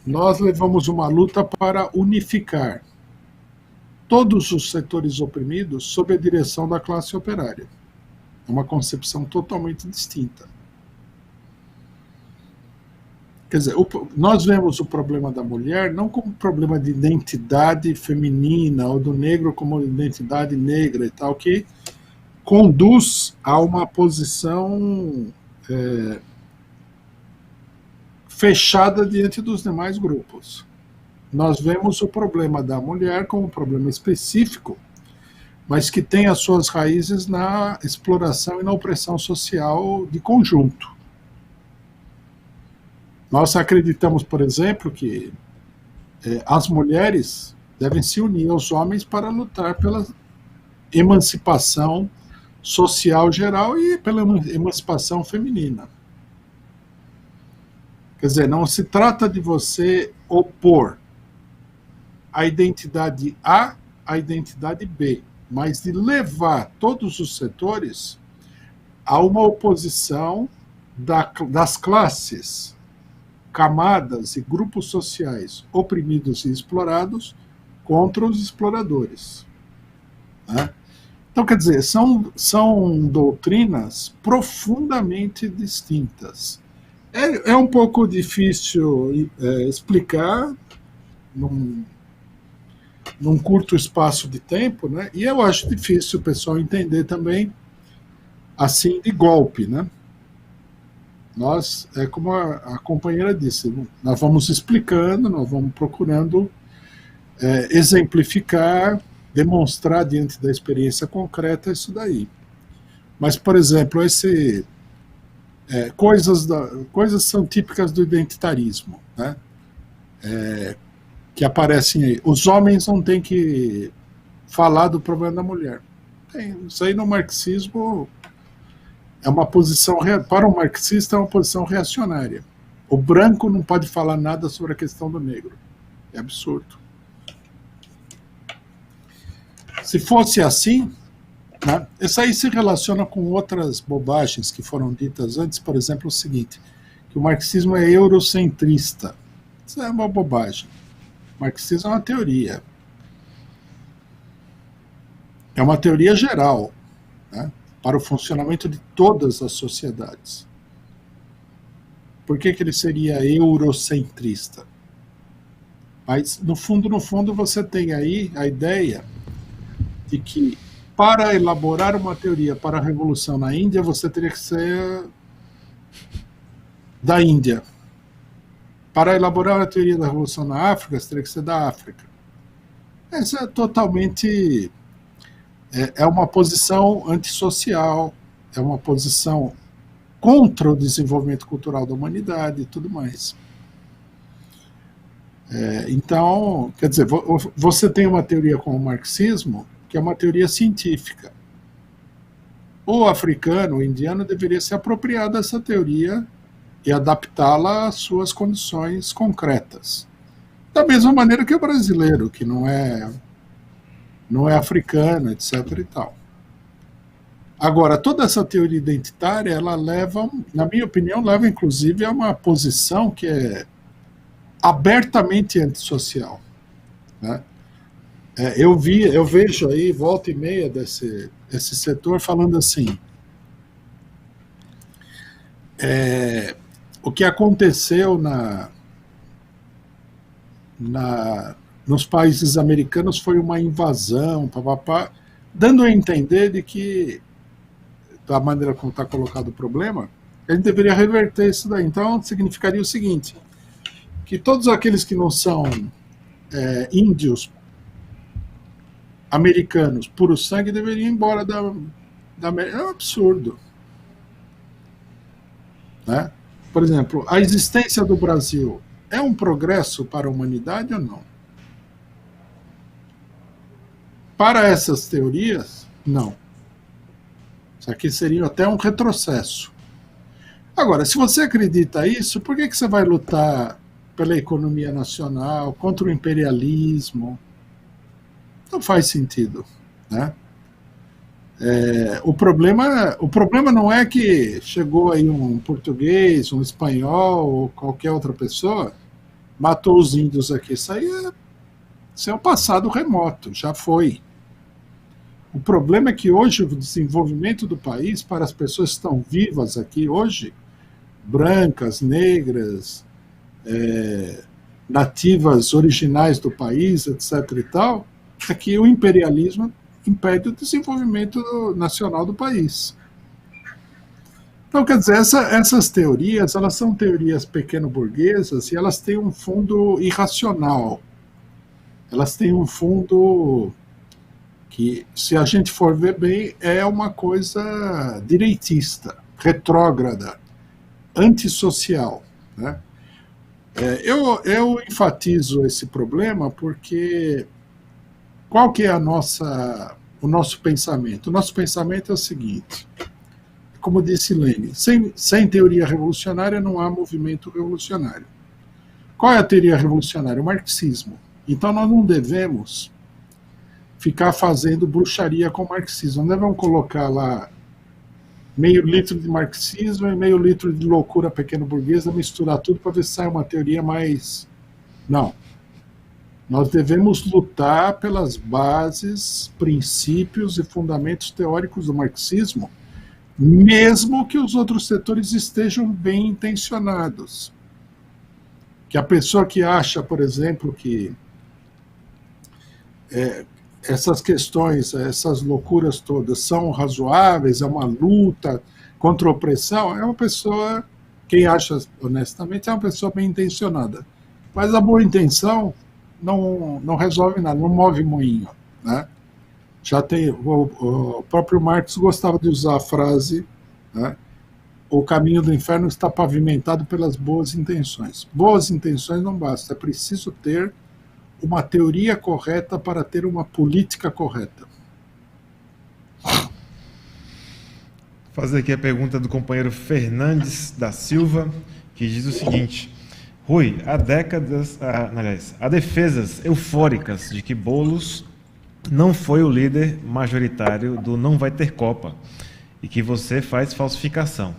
Nós levamos uma luta para unificar todos os setores oprimidos sob a direção da classe operária. É uma concepção totalmente distinta. Quer dizer, nós vemos o problema da mulher não como problema de identidade feminina ou do negro como identidade negra e tal, que conduz a uma posição fechada diante dos demais grupos. Nós vemos o problema da mulher como um problema específico, mas que tem as suas raízes na exploração e na opressão social de conjunto. Nós acreditamos, por exemplo, que as mulheres devem se unir aos homens para lutar pela emancipação social geral e pela emancipação feminina. Quer dizer, não se trata de você opor a identidade A à identidade B, mas de levar todos os setores a uma oposição das classes, camadas e grupos sociais oprimidos e explorados contra os exploradores. Né? Então, quer dizer, são doutrinas profundamente distintas. É um pouco difícil explicar num curto espaço de tempo, né? E eu acho difícil o pessoal entender também assim de golpe, né? Nós, como a companheira disse, nós vamos explicando, nós vamos procurando exemplificar demonstrar diante da experiência concreta isso daí. Mas, por exemplo, coisas são típicas do identitarismo, né? Que aparecem aí. Os homens não têm que falar do problema da mulher. Isso aí no marxismo é uma posição, para o marxista, é uma posição reacionária. O branco não pode falar nada sobre a questão do negro. É absurdo. Se fosse assim, né, isso aí se relaciona com outras bobagens que foram ditas antes, por exemplo, o seguinte, que o marxismo é eurocentrista. Isso é uma bobagem. O marxismo é uma teoria. É uma teoria geral, né, para o funcionamento de todas as sociedades. Por que ele seria eurocentrista? Mas, no fundo, você tem aí a ideia de que, para elaborar uma teoria para a Revolução na Índia, você teria que ser da Índia. Para elaborar a teoria da Revolução na África, você teria que ser da África. Essa é totalmente... É uma posição antissocial, é uma posição contra o desenvolvimento cultural da humanidade e tudo mais. Então, quer dizer, você tem uma teoria com o marxismo, que é uma teoria científica. O africano, o indiano, deveria se apropriar dessa teoria e adaptá-la às suas condições concretas. Da mesma maneira que o brasileiro, que não é africano, etc. e tal. Agora, toda essa teoria identitária, ela leva, na minha opinião, leva inclusive a uma posição que é abertamente antissocial, né? Eu vejo aí, volta e meia desse setor falando assim, o que aconteceu nos países americanos foi uma invasão, dando a entender de que, da maneira como está colocado o problema, a gente deveria reverter isso daí. Então, significaria o seguinte, que todos aqueles que não são índios americanos puro sangue deveriam ir embora da América. É um absurdo, né? Por exemplo, a existência do Brasil é um progresso para a humanidade ou não? Para essas teorias, não. Isso aqui seria até um retrocesso. Agora, se você acredita nisso, por que você vai lutar pela economia nacional, contra o imperialismo? Não faz sentido, né? O problema não é que chegou aí um português, um espanhol ou qualquer outra pessoa, matou os índios aqui. Isso é um passado remoto, já foi. O problema é que hoje o desenvolvimento do país, para as pessoas que estão vivas aqui hoje, brancas, negras, nativas originais do país, etc. e tal, é que o imperialismo impede o desenvolvimento nacional do país. Então, quer dizer, essas teorias, elas são teorias pequeno-burguesas e elas têm um fundo irracional. Elas têm um fundo que, se a gente for ver bem, é uma coisa direitista, retrógrada, antissocial, né? Eu enfatizo esse problema porque qual que é o nosso pensamento? O nosso pensamento é o seguinte, como disse Lenin, sem teoria revolucionária não há movimento revolucionário. Qual é a teoria revolucionária? O marxismo. Então nós não devemos ficar fazendo bruxaria com o marxismo. Nós devemos colocar lá meio litro de marxismo e meio litro de loucura pequeno-burguesa, misturar tudo para ver se sai uma teoria mais... Não. Nós devemos lutar pelas bases, princípios e fundamentos teóricos do marxismo, mesmo que os outros setores estejam bem intencionados. Que a pessoa que acha, por exemplo, que essas questões, essas loucuras todas são razoáveis, é uma luta contra a opressão, é uma pessoa, quem acha honestamente, é uma pessoa bem intencionada. Mas a boa intenção não resolve nada, não move moinho, né? Já tem o próprio Marx gostava de usar a frase, né, o caminho do inferno está pavimentado pelas boas intenções. Boas intenções não basta, é preciso ter uma teoria correta para ter uma política correta. Fazer aqui a pergunta do companheiro Fernandes da Silva, que diz o seguinte: Rui, há defesas eufóricas de que Boulos não foi o líder majoritário do Não Vai Ter Copa e que você faz falsificação.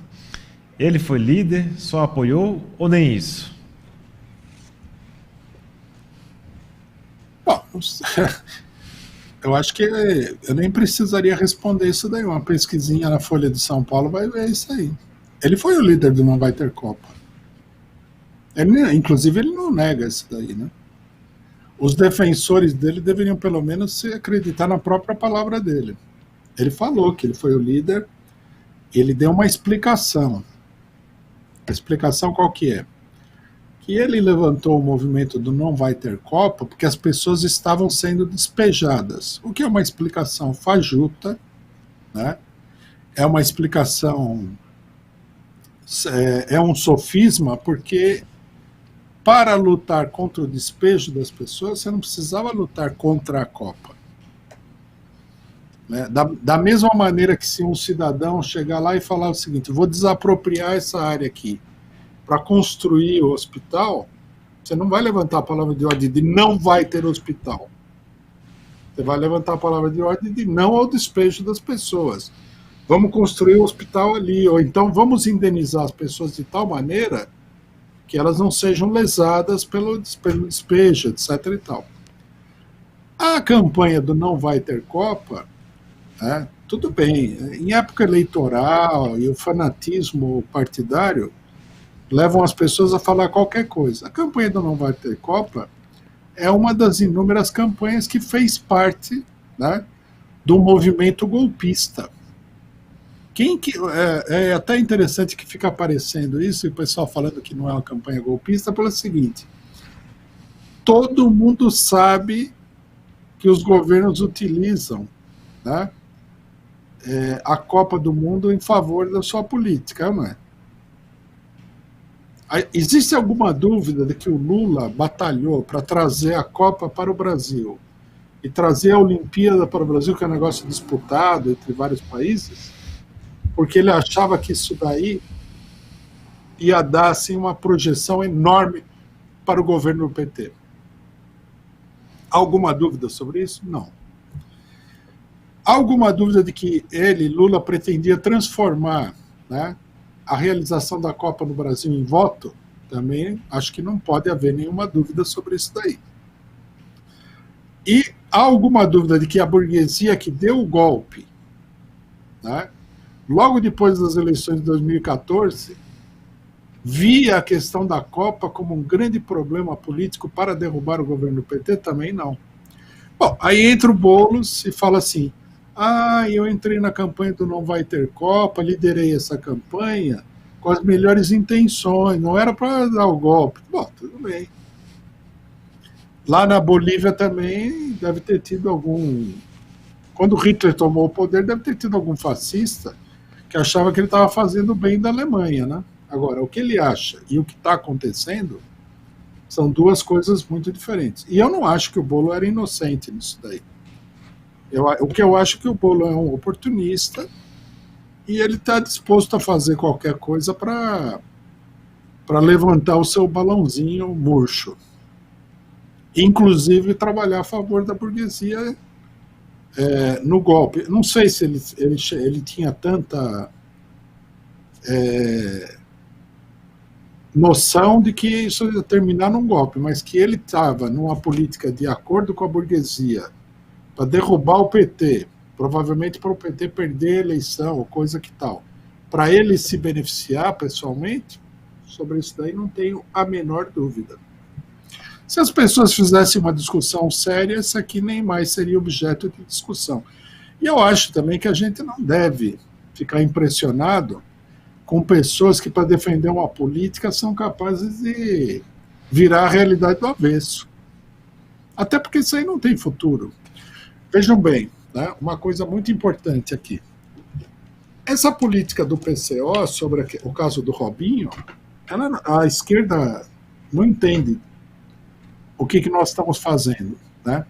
Ele foi líder, só apoiou ou nem isso? Bom, eu acho que eu nem precisaria responder isso daí. Uma pesquisinha na Folha de São Paulo vai ver isso aí. Ele foi o líder do Não Vai Ter Copa. Inclusive, ele não nega isso daí, né? Os defensores dele deveriam, pelo menos, se acreditar na própria palavra dele. Ele falou que ele foi o líder, ele deu uma explicação. A explicação qual que é? Que ele levantou o movimento do Não Vai Ter Copa porque as pessoas estavam sendo despejadas. O que é uma explicação fajuta, né? É uma explicação, é um sofisma, porque para lutar contra o despejo das pessoas, você não precisava lutar contra a Copa. Né? Da mesma maneira que se um cidadão chegar lá e falar o seguinte: vou desapropriar essa área aqui para construir o hospital, você não vai levantar a palavra de ordem de não vai ter hospital. Você vai levantar a palavra de ordem de não ao despejo das pessoas. Vamos construir o hospital ali, ou então vamos indenizar as pessoas de tal maneira que elas não sejam lesadas pelo despejo, etc. e tal. A campanha do Não Vai Ter Copa, né, tudo bem, em época eleitoral e o fanatismo partidário levam as pessoas a falar qualquer coisa. A campanha do Não Vai Ter Copa é uma das inúmeras campanhas que fez parte, né, do movimento golpista. É até interessante que fica aparecendo isso, e o pessoal falando que não é uma campanha golpista, pelo seguinte: todo mundo sabe que os governos utilizam, né, a Copa do Mundo em favor da sua política, não é? Existe alguma dúvida de que o Lula batalhou para trazer a Copa para o Brasil e trazer a Olimpíada para o Brasil, que é um negócio disputado entre vários países, porque ele achava que isso daí ia dar assim, uma projeção enorme para o governo do PT? Alguma dúvida sobre isso? Não. Alguma dúvida de que ele, Lula, pretendia transformar, né, a realização da Copa no Brasil em voto? Também acho que não pode haver nenhuma dúvida sobre isso daí. E há alguma dúvida de que a burguesia que deu o golpe, né, logo depois das eleições de 2014, via a questão da Copa como um grande problema político para derrubar o governo do PT? Também não. Bom, aí entra o Boulos e fala assim: eu entrei na campanha do Não Vai Ter Copa, liderei essa campanha com as melhores intenções, não era para dar o golpe. Bom, tudo bem. Lá na Bolívia também deve ter tido algum... Quando Hitler tomou o poder, deve ter tido algum fascista que achava que ele estava fazendo o bem da Alemanha, né? Agora, o que ele acha e o que está acontecendo são duas coisas muito diferentes. E eu não acho que o Boulos era inocente nisso daí. O que eu acho é que o Boulos é um oportunista e ele está disposto a fazer qualquer coisa para levantar o seu balãozinho murcho. Inclusive trabalhar a favor da burguesia no golpe. Não sei se ele tinha tanta noção de que isso ia terminar num golpe, mas que ele estava numa política de acordo com a burguesia para derrubar o PT, provavelmente para o PT perder a eleição, ou coisa que tal, para ele se beneficiar pessoalmente, sobre isso daí não tenho a menor dúvida. Se as pessoas fizessem uma discussão séria, isso aqui nem mais seria objeto de discussão. E eu acho também que a gente não deve ficar impressionado com pessoas que, para defender uma política, são capazes de virar a realidade do avesso. Até porque isso aí não tem futuro. Vejam bem, né, uma coisa muito importante aqui. Essa política do PCO sobre o caso do Robinho, a esquerda não entende o que nós estamos fazendo, né?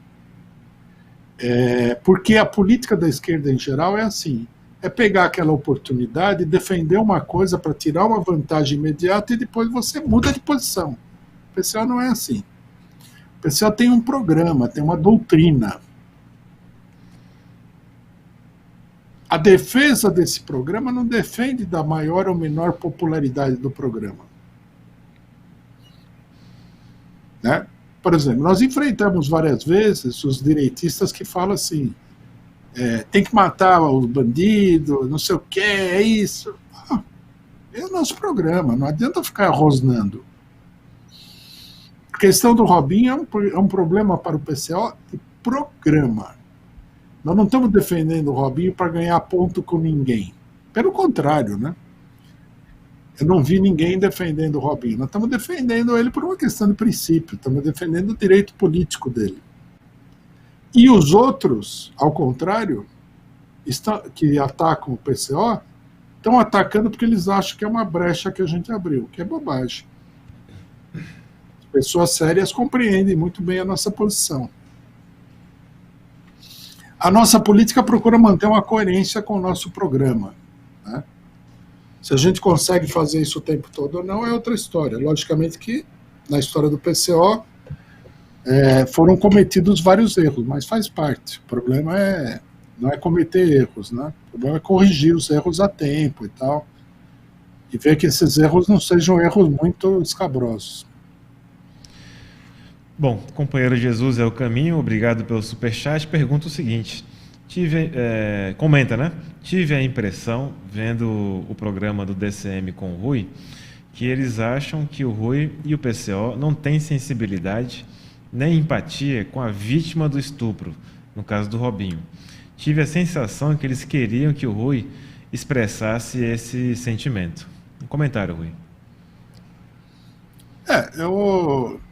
Porque a política da esquerda em geral é assim, é pegar aquela oportunidade, defender uma coisa para tirar uma vantagem imediata e depois você muda de posição. O PCO não é assim. O PCO tem um programa, tem uma doutrina. A defesa desse programa não defende da maior ou menor popularidade do programa. Né? Por exemplo, nós enfrentamos várias vezes os direitistas que falam assim, tem que matar os bandidos, não sei o que, é isso. É o nosso programa, não adianta ficar rosnando. A questão do Robinho é um problema para o PCO de programa. Nós não estamos defendendo o Robinho para ganhar ponto com ninguém. Pelo contrário, né? Eu não vi ninguém defendendo o Robinho. Nós estamos defendendo ele por uma questão de princípio. Estamos defendendo o direito político dele. E os outros, ao contrário, que atacam o PCO, estão atacando porque eles acham que é uma brecha que a gente abriu, que é bobagem. As pessoas sérias compreendem muito bem a nossa posição. A nossa política procura manter uma coerência com o nosso programa, né? Se a gente consegue fazer isso o tempo todo ou não é outra história. Logicamente que na história do PCO foram cometidos vários erros, mas faz parte. O problema não é cometer erros, né? O problema é corrigir os erros a tempo e tal, e ver que esses erros não sejam erros muito escabrosos. Bom, companheiro Jesus é o caminho, obrigado pelo superchat. Pergunta o seguinte, comenta, né? Tive a impressão, vendo o programa do DCM com o Rui, que eles acham que o Rui e o PCO não têm sensibilidade nem empatia com a vítima do estupro, no caso do Robinho. Tive a sensação que eles queriam que o Rui expressasse esse sentimento. Um comentário, Rui.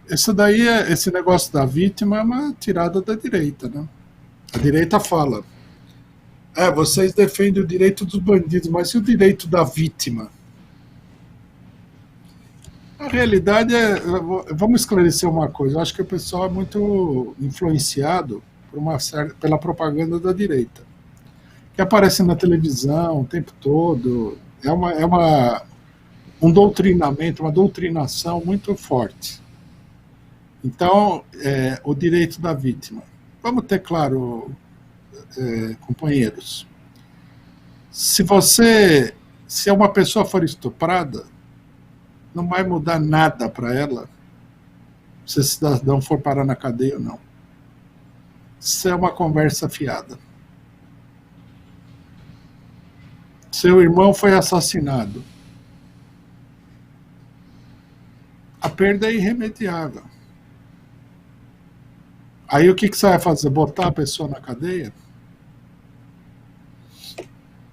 Esse negócio da vítima é uma tirada da direita, né? A direita fala, vocês defendem o direito dos bandidos, mas e o direito da vítima? A realidade vamos esclarecer uma coisa, eu acho que o pessoal é muito influenciado pela propaganda da direita, que aparece na televisão o tempo todo, um doutrinamento, uma doutrinação muito forte. Então, o direito da vítima. Vamos ter claro, companheiros, se uma pessoa for estuprada, não vai mudar nada para ela se esse cidadão for parar na cadeia ou não. Isso é uma conversa fiada. Seu irmão foi assassinado. A perda é irremediável. Aí o que você vai fazer? Botar a pessoa na cadeia?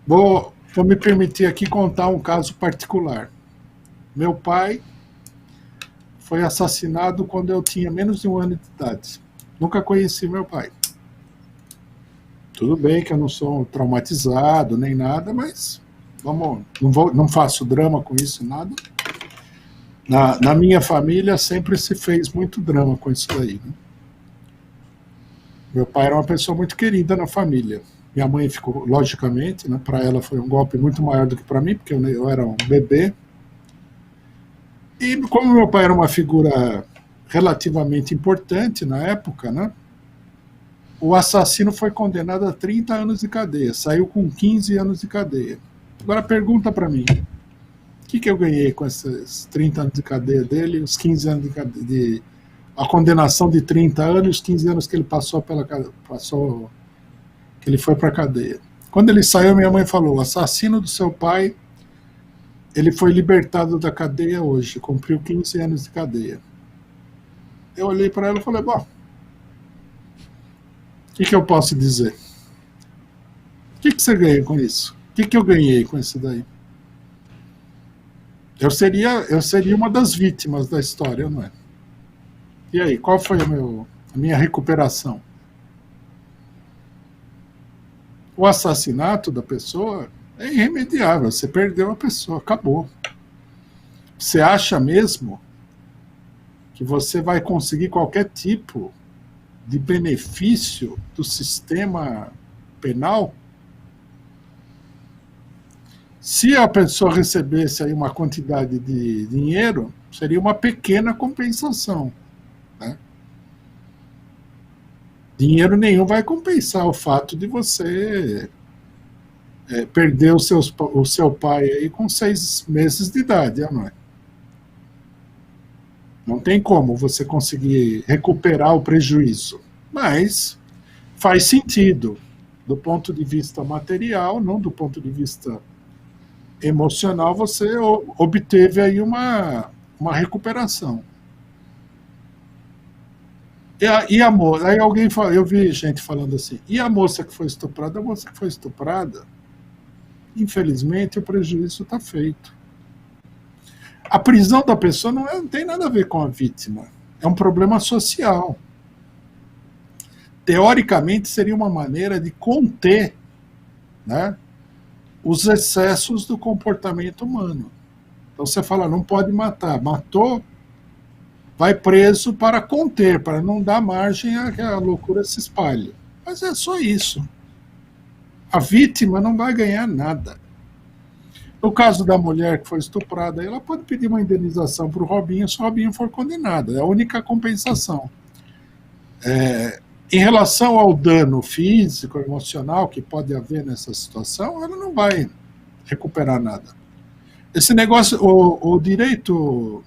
Vou me permitir aqui contar um caso particular. Meu pai foi assassinado quando eu tinha menos de 1 ano de idade. Nunca conheci meu pai. Tudo bem que eu não sou traumatizado nem nada, mas não faço drama com isso, nada. Na minha família sempre se fez muito drama com isso daí, né? Meu pai era uma pessoa muito querida na família. Minha mãe ficou, logicamente, né, para ela foi um golpe muito maior do que para mim, porque eu era um bebê. E como meu pai era uma figura relativamente importante na época, né, o assassino foi condenado a 30 anos de cadeia, saiu com 15 anos de cadeia. Agora pergunta para mim, o que eu ganhei com esses 30 anos de cadeia dele, os 15 anos de cadeia, a condenação de 30 anos e os 15 anos que ele que ele foi para a cadeia. Quando ele saiu, minha mãe falou, o assassino do seu pai, ele foi libertado da cadeia hoje, cumpriu 15 anos de cadeia. Eu olhei para ela e falei, bom, o que eu posso dizer? O que você ganha com isso? O que eu ganhei com isso daí? Eu seria uma das vítimas da história, não é? E aí, qual foi a minha recuperação? O assassinato da pessoa é irremediável, você perdeu a pessoa, acabou. Você acha mesmo que você vai conseguir qualquer tipo de benefício do sistema penal? Se a pessoa recebesse aí uma quantidade de dinheiro, seria uma pequena compensação, né? Dinheiro nenhum vai compensar o fato de você perder o seu pai aí com 6 meses de idade, não é? Não tem como você conseguir recuperar o prejuízo. Mas faz sentido do ponto de vista material, não do ponto de vista emocional, você obteve aí uma recuperação. E a moça, aí alguém fala, eu vi gente falando assim, e a moça que foi estuprada? A moça que foi estuprada, infelizmente o prejuízo está feito. A prisão da pessoa não tem nada a ver com a vítima, é um problema social. Teoricamente seria uma maneira de conter, né, os excessos do comportamento humano. Então você fala, não pode matar, matou, vai preso para conter, para não dar margem a que a loucura se espalhe. Mas é só isso. A vítima não vai ganhar nada. No caso da mulher que foi estuprada, ela pode pedir uma indenização para o Robinho se o Robinho for condenado. É a única compensação. Em relação ao dano físico, emocional que pode haver nessa situação, ela não vai recuperar nada. Esse negócio, o direito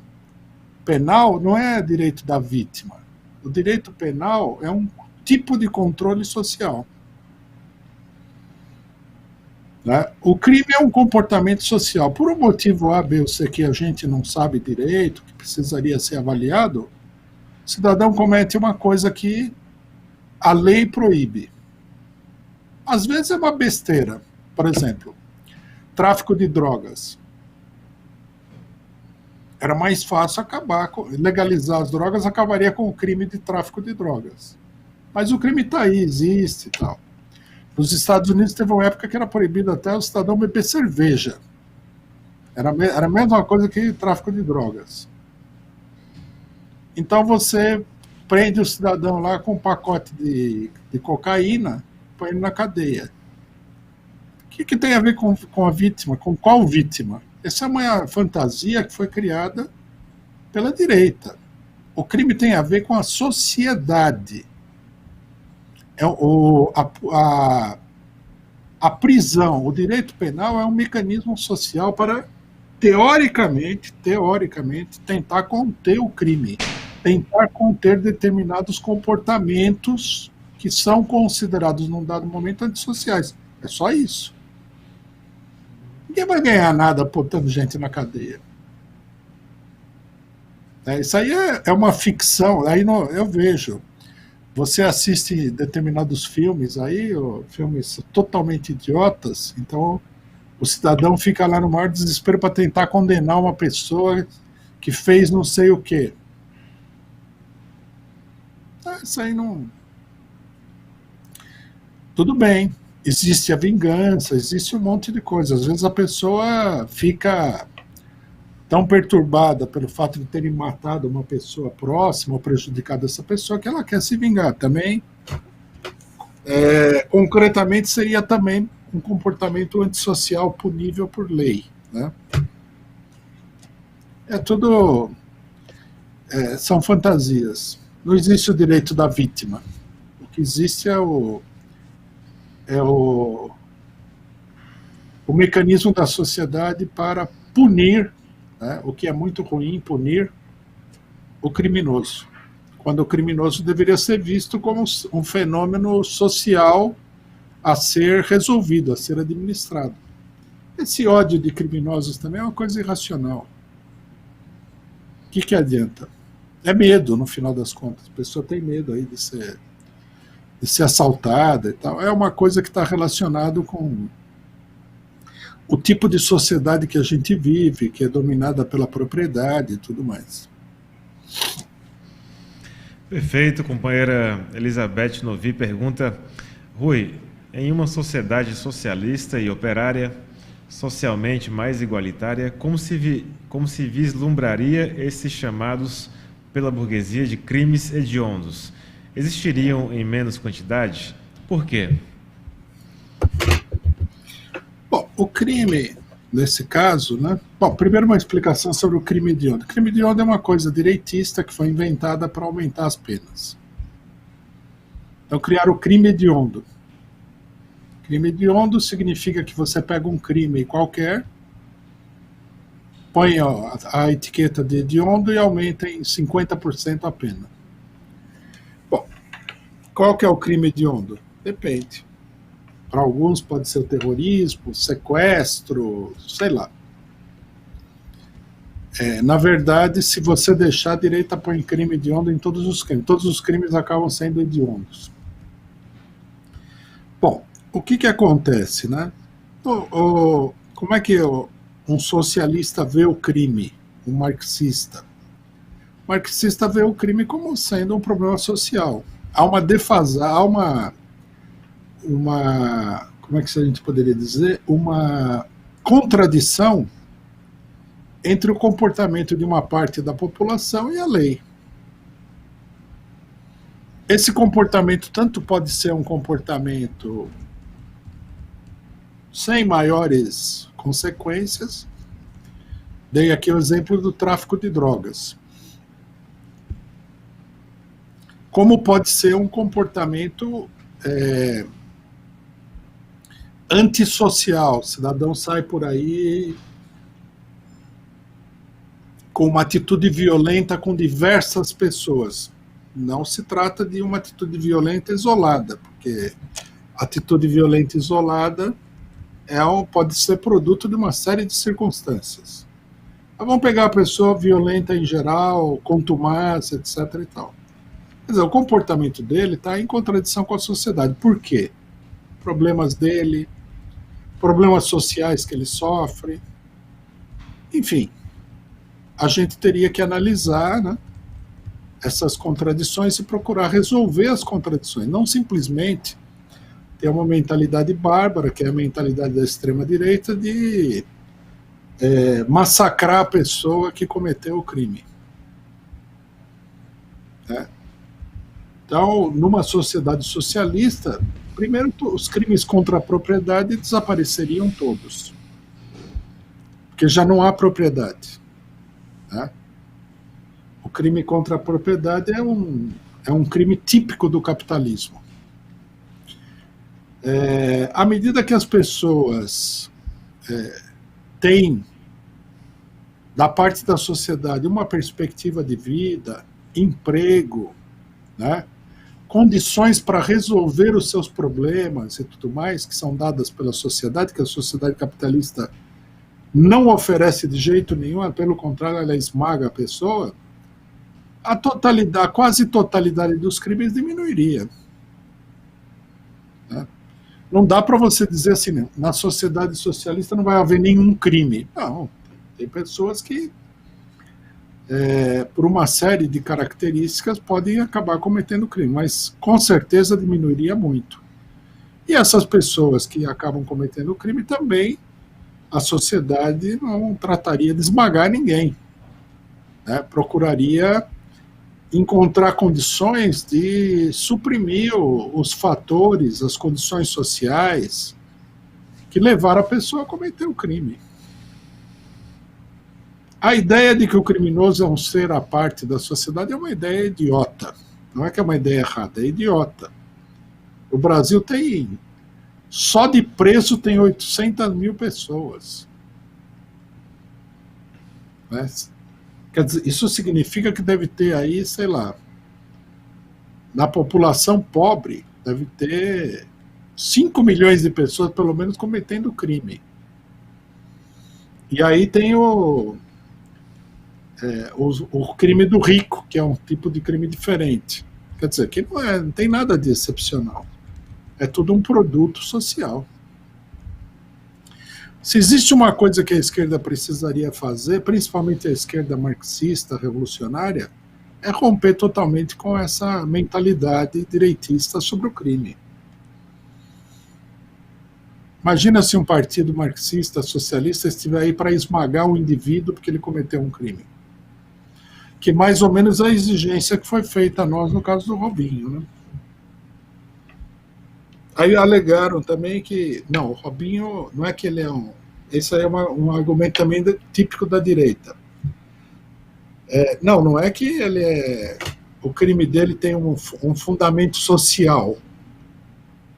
penal não é direito da vítima. O direito penal é um tipo de controle social. Né? O crime é um comportamento social. Por um motivo A, B ou C que a gente não sabe direito, que precisaria ser avaliado, o cidadão comete uma coisa que a lei proíbe. Às vezes é uma besteira. Por exemplo, tráfico de drogas. Era mais fácil legalizar as drogas, acabaria com o crime de tráfico de drogas. Mas o crime está aí, existe e tal. Nos Estados Unidos teve uma época que era proibido até o cidadão beber cerveja. Era a mesma coisa que tráfico de drogas. Então você prende o cidadão lá com um pacote de cocaína, põe ele na cadeia. O que tem a ver com a vítima? Com qual vítima? Essa é uma fantasia que foi criada pela direita. O crime tem a ver com a sociedade. A prisão, o direito penal é um mecanismo social para, teoricamente, tentar conter o crime, tentar conter determinados comportamentos que são considerados, num dado momento, antissociais. É só isso. Ninguém vai ganhar nada botando gente na cadeia. Isso aí é uma ficção. Aí eu vejo. Você assiste determinados filmes aí, filmes totalmente idiotas, então o cidadão fica lá no maior desespero para tentar condenar uma pessoa que fez não sei o quê. Isso aí não... Tudo bem, existe a vingança, existe um monte de coisas. Às vezes a pessoa fica tão perturbada pelo fato de terem matado uma pessoa próxima ou prejudicado essa pessoa que ela quer se vingar também. Concretamente, seria também um comportamento antissocial punível por lei. Né? São fantasias. Não existe o direito da vítima. O que existe é o mecanismo da sociedade para punir, né, o que é muito ruim, punir o criminoso. Quando o criminoso deveria ser visto como um fenômeno social a ser resolvido, a ser administrado. Esse ódio de criminosos também é uma coisa irracional. O que adianta? É medo, no final das contas. A pessoa tem medo aí de ser assaltada e tal. É uma coisa que está relacionado com o tipo de sociedade que a gente vive, que é dominada pela propriedade e tudo mais. Perfeito, companheira Elizabeth Novi pergunta: Rui, em uma sociedade socialista e operária, socialmente mais igualitária, como se vislumbraria esses chamados pela burguesia de crimes hediondos? Existiriam em menos quantidade? Por quê? Bom, o crime, nesse caso, né? Bom, primeiro uma explicação sobre o crime hediondo. O crime hediondo é uma coisa direitista que foi inventada para aumentar as penas. Então, criaram o crime hediondo. Crime hediondo significa que você pega um crime qualquer, põe a etiqueta de hediondo e aumenta em 50% a pena. Bom, qual que é o crime hediondo? Depende. Para alguns pode ser o terrorismo, sequestro, sei lá. Na verdade, se você deixar, a direita põe crime hediondo em todos os crimes. Todos os crimes acabam sendo hediondos. Bom, o que acontece, né? Como é que um socialista vê o crime, um marxista? O marxista vê o crime como sendo um problema social. Há uma defasagem, como é que a gente poderia dizer? Uma contradição entre o comportamento de uma parte da população e a lei. Esse comportamento tanto pode ser um comportamento sem maiores consequências. Dei aqui o exemplo do tráfico de drogas. Como pode ser um comportamento antissocial. O cidadão sai por aí com uma atitude violenta com diversas pessoas. Não se trata de uma atitude violenta isolada, porque atitude violenta isolada pode ser produto de uma série de circunstâncias. Mas vamos pegar a pessoa violenta em geral, contumaz, etc. e tal. Quer dizer, o comportamento dele está em contradição com a sociedade. Por quê? Problemas dele, problemas sociais que ele sofre. Enfim, a gente teria que analisar, né, essas contradições e procurar resolver as contradições, não simplesmente ter uma mentalidade bárbara, que é a mentalidade da extrema-direita, de massacrar a pessoa que cometeu o crime. Então, numa sociedade socialista, primeiro, os crimes contra a propriedade desapareceriam todos, porque já não há propriedade. O crime contra a propriedade é um crime típico do capitalismo. À medida que as pessoas têm, da parte da sociedade, uma perspectiva de vida, emprego, né, condições para resolver os seus problemas e tudo mais, que são dadas pela sociedade, que a sociedade capitalista não oferece de jeito nenhum, pelo contrário, ela esmaga a pessoa, a quase totalidade dos crimes diminuiria. Não dá para você dizer assim, na sociedade socialista não vai haver nenhum crime. Não, tem pessoas que, por uma série de características, podem acabar cometendo crime, mas com certeza diminuiria muito. E essas pessoas que acabam cometendo crime também, a sociedade não trataria de esmagar ninguém, né? Procuraria encontrar condições de suprimir os fatores, as condições sociais que levaram a pessoa a cometer o crime. A ideia de que o criminoso é um ser à parte da sociedade é uma ideia idiota. Não é que é uma ideia errada, é idiota. O Brasil tem, só de preso tem 800 mil pessoas. Né? Quer dizer, isso significa que deve ter aí, sei lá, na população pobre, deve ter 5 milhões de pessoas, pelo menos, cometendo crime. E aí tem o crime do rico, que é um tipo de crime diferente. Quer dizer, que não tem nada de excepcional. É tudo um produto social. Se existe uma coisa que a esquerda precisaria fazer, principalmente a esquerda marxista, revolucionária, é romper totalmente com essa mentalidade direitista sobre o crime. Imagina se um partido marxista, socialista, estiver aí para esmagar um indivíduo porque ele cometeu um crime. Que mais ou menos a exigência que foi feita a nós no caso do Robinho, né? Aí alegaram também que, não, o Robinho não é que ele é um... Esse aí é um argumento também típico da direita. Não é que ele é... O crime dele tem um fundamento social.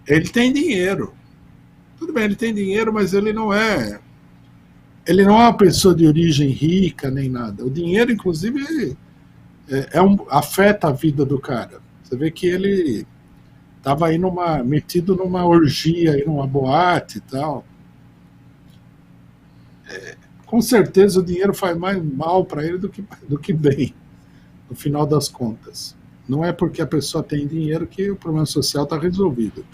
Ele tem dinheiro. Tudo bem, ele tem dinheiro, mas ele não é uma pessoa de origem rica nem nada. O dinheiro, inclusive, afeta a vida do cara. Você vê que ele estava aí metido numa orgia, aí numa boate e tal. Com certeza o dinheiro faz mais mal para ele do que bem, no final das contas. Não é porque a pessoa tem dinheiro que o problema social está resolvido.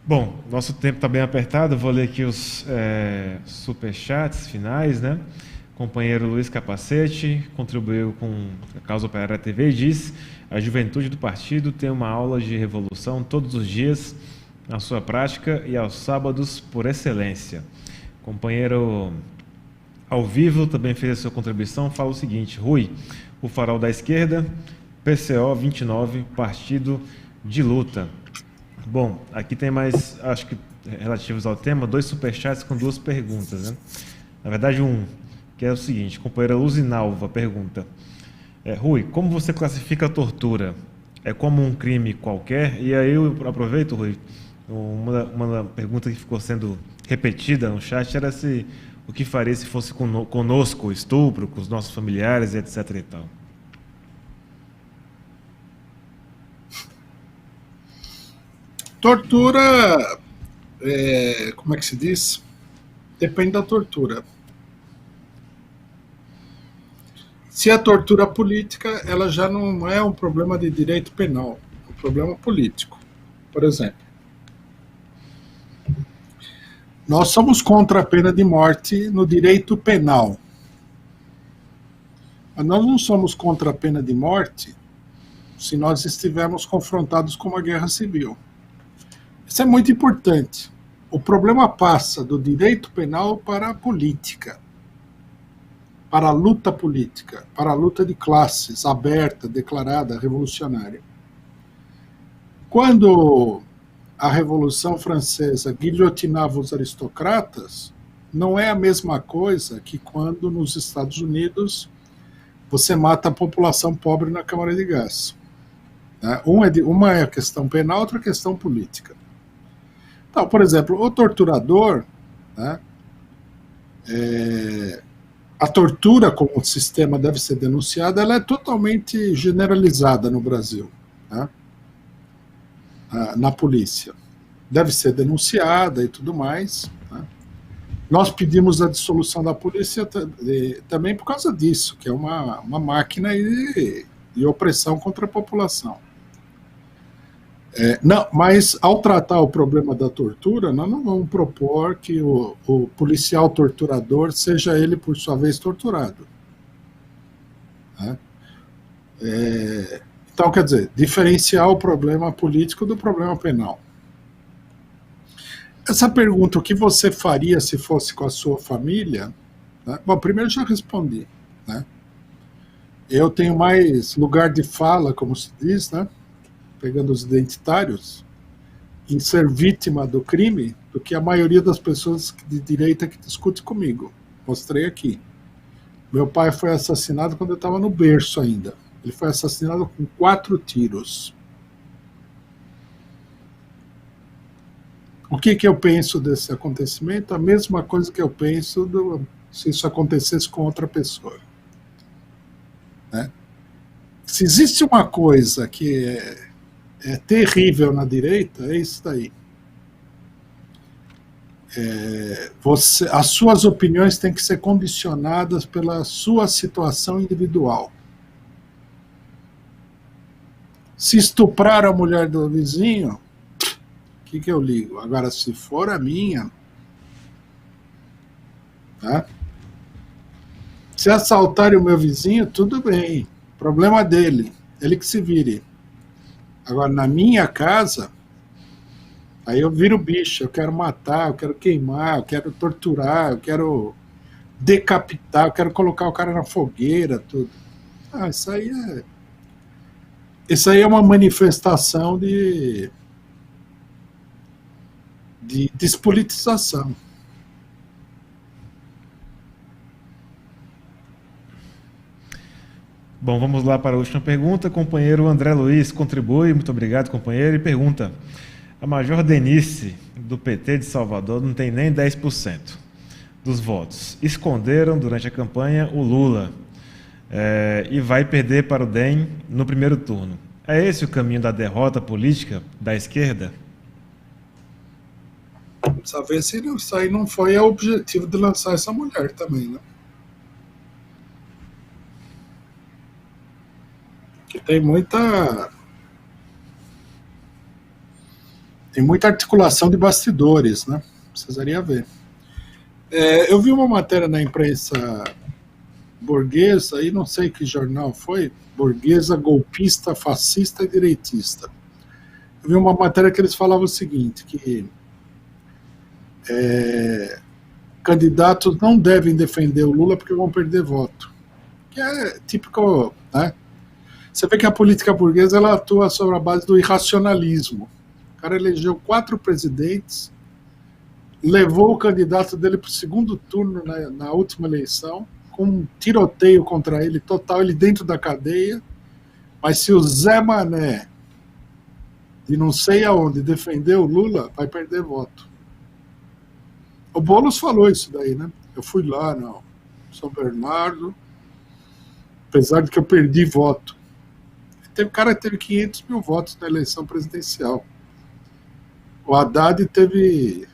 Bom, nosso tempo está bem apertado, vou ler aqui os superchats finais, né? Companheiro Luiz Capacete contribuiu com a Causa Operária TV e diz: a juventude do partido tem uma aula de revolução todos os dias, na sua prática e aos sábados por excelência. Companheiro Ao Vivo também fez a sua contribuição, fala o seguinte: Rui, o farol da esquerda, PCO 29, partido de luta. Bom, aqui tem mais, acho que relativos ao tema, 2 superchats com 2 perguntas, né? Na verdade, que é o seguinte: companheira Luzinalva pergunta: Rui, como você classifica a tortura? É como um crime qualquer? E aí eu aproveito, Rui, uma pergunta que ficou sendo repetida no chat era o que faria se fosse conosco o estupro, com os nossos familiares, etc. e tal. Tortura, como é que se diz? Depende da tortura. Se é tortura política, ela já não é um problema de direito penal, é um problema político. Por exemplo, nós somos contra a pena de morte no direito penal. Mas nós não somos contra a pena de morte se nós estivermos confrontados com uma guerra civil. Isso é muito importante. O problema passa do direito penal para a política, para a luta política, para a luta de classes, aberta, declarada, revolucionária. Quando a Revolução Francesa guilhotinava os aristocratas, não é a mesma coisa que quando nos Estados Unidos você mata a população pobre na câmara de gás. Uma é a questão penal, outra é a questão política. Então, por exemplo, o torturador, né, a tortura como sistema deve ser denunciada, ela é totalmente generalizada no Brasil, né, na polícia. Deve ser denunciada e tudo mais. Né. Nós pedimos a dissolução da polícia também por causa disso, que é uma máquina de opressão contra a população. Não, mas ao tratar o problema da tortura, nós não vamos propor que o policial torturador seja ele, por sua vez, torturado. Né? Então, quer dizer, diferenciar o problema político do problema penal. Essa pergunta, o que você faria se fosse com a sua família? Né? Bom, primeiro já respondi. Né? Eu tenho mais lugar de fala, como se diz, né? Pegando os identitários, em ser vítima do crime, do que a maioria das pessoas de direita que discute comigo. Mostrei aqui. Meu pai foi assassinado quando eu estava no berço ainda. Ele foi assassinado com 4 tiros. O que eu penso desse acontecimento? A mesma coisa que eu penso se isso acontecesse com outra pessoa. Né? Se existe uma coisa que é terrível na direita, é isso daí. As suas opiniões têm que ser condicionadas pela sua situação individual. Se estuprar a mulher do vizinho, o que eu ligo? Agora, se for a minha, tá? Se assaltarem o meu vizinho, tudo bem, problema dele, ele que se vire. Agora, na minha casa, Aí eu viro bicho, eu quero matar, eu quero queimar, eu quero torturar, eu quero decapitar, eu quero colocar o cara na fogueira, tudo. Ah, isso aí é uma manifestação de despolitização. Bom, vamos lá para a última pergunta. Companheiro André Luiz contribui, muito obrigado, companheiro, e pergunta: a Major Denise, do PT de Salvador, não tem nem 10% dos votos. Esconderam durante a campanha o Lula e vai perder para o DEM no primeiro turno. É esse o caminho da derrota política da esquerda? Precisa ver se isso aí não foi o objetivo de lançar essa mulher também, né? Que tem muita articulação de bastidores, né? Precisaria ver. Eu vi uma matéria na imprensa burguesa, e não sei que jornal foi, burguesa, golpista, fascista e direitista. Eu vi uma matéria que eles falavam o seguinte, que candidatos não devem defender o Lula porque vão perder voto. Que é típico, né? Você vê que a política burguesa ela atua sobre a base do irracionalismo. O cara elegeu 4 presidentes, levou o candidato dele para o segundo turno na última eleição, com um tiroteio contra ele total, ele dentro da cadeia, mas se o Zé Mané, de não sei aonde, defender o Lula, vai perder voto. O Boulos falou isso daí, né? Eu fui lá no São Bernardo, apesar de que eu perdi voto. O cara teve 500 mil votos na eleição presidencial. O Haddad teve,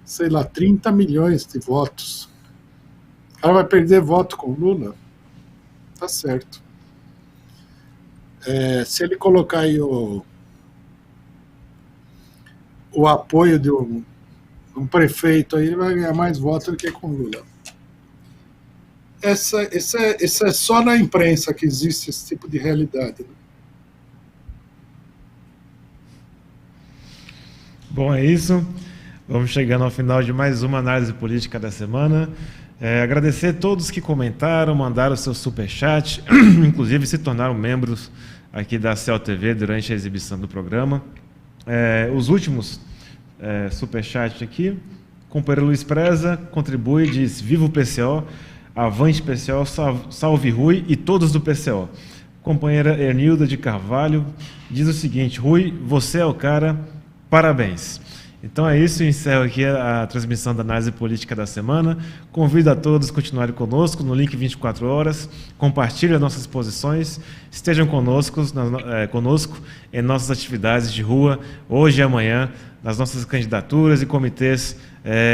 sei lá, 30 milhões de votos. O cara vai perder voto com o Lula? Tá certo. Se ele colocar aí o apoio de um prefeito, aí ele vai ganhar mais votos do que com o Lula. Essa é só na imprensa que existe esse tipo de realidade. Né? Bom, é isso. Vamos chegando ao final de mais uma análise política da semana. Agradecer a todos que comentaram, mandaram seu superchat, inclusive se tornaram membros aqui da CELTV durante a exibição do programa. Os últimos superchats aqui, o companheiro Luiz Preza contribui, diz: viva o PCO, avante PCO, salve Rui e todos do PCO. Companheira Ernilda de Carvalho diz o seguinte: Rui, você é o cara, parabéns. Então é isso, eu encerro aqui a transmissão da análise política da semana. Convido a todos a continuarem conosco no link 24 horas, compartilhem as nossas posições, estejam conosco em nossas atividades de rua, hoje e amanhã, nas nossas candidaturas e comitês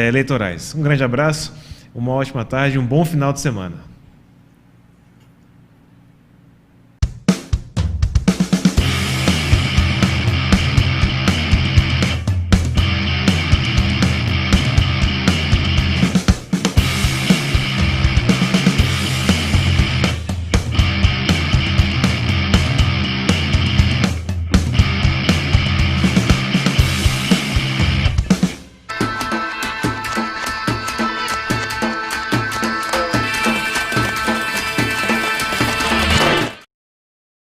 eleitorais. Um grande abraço, uma ótima tarde e um bom final de semana.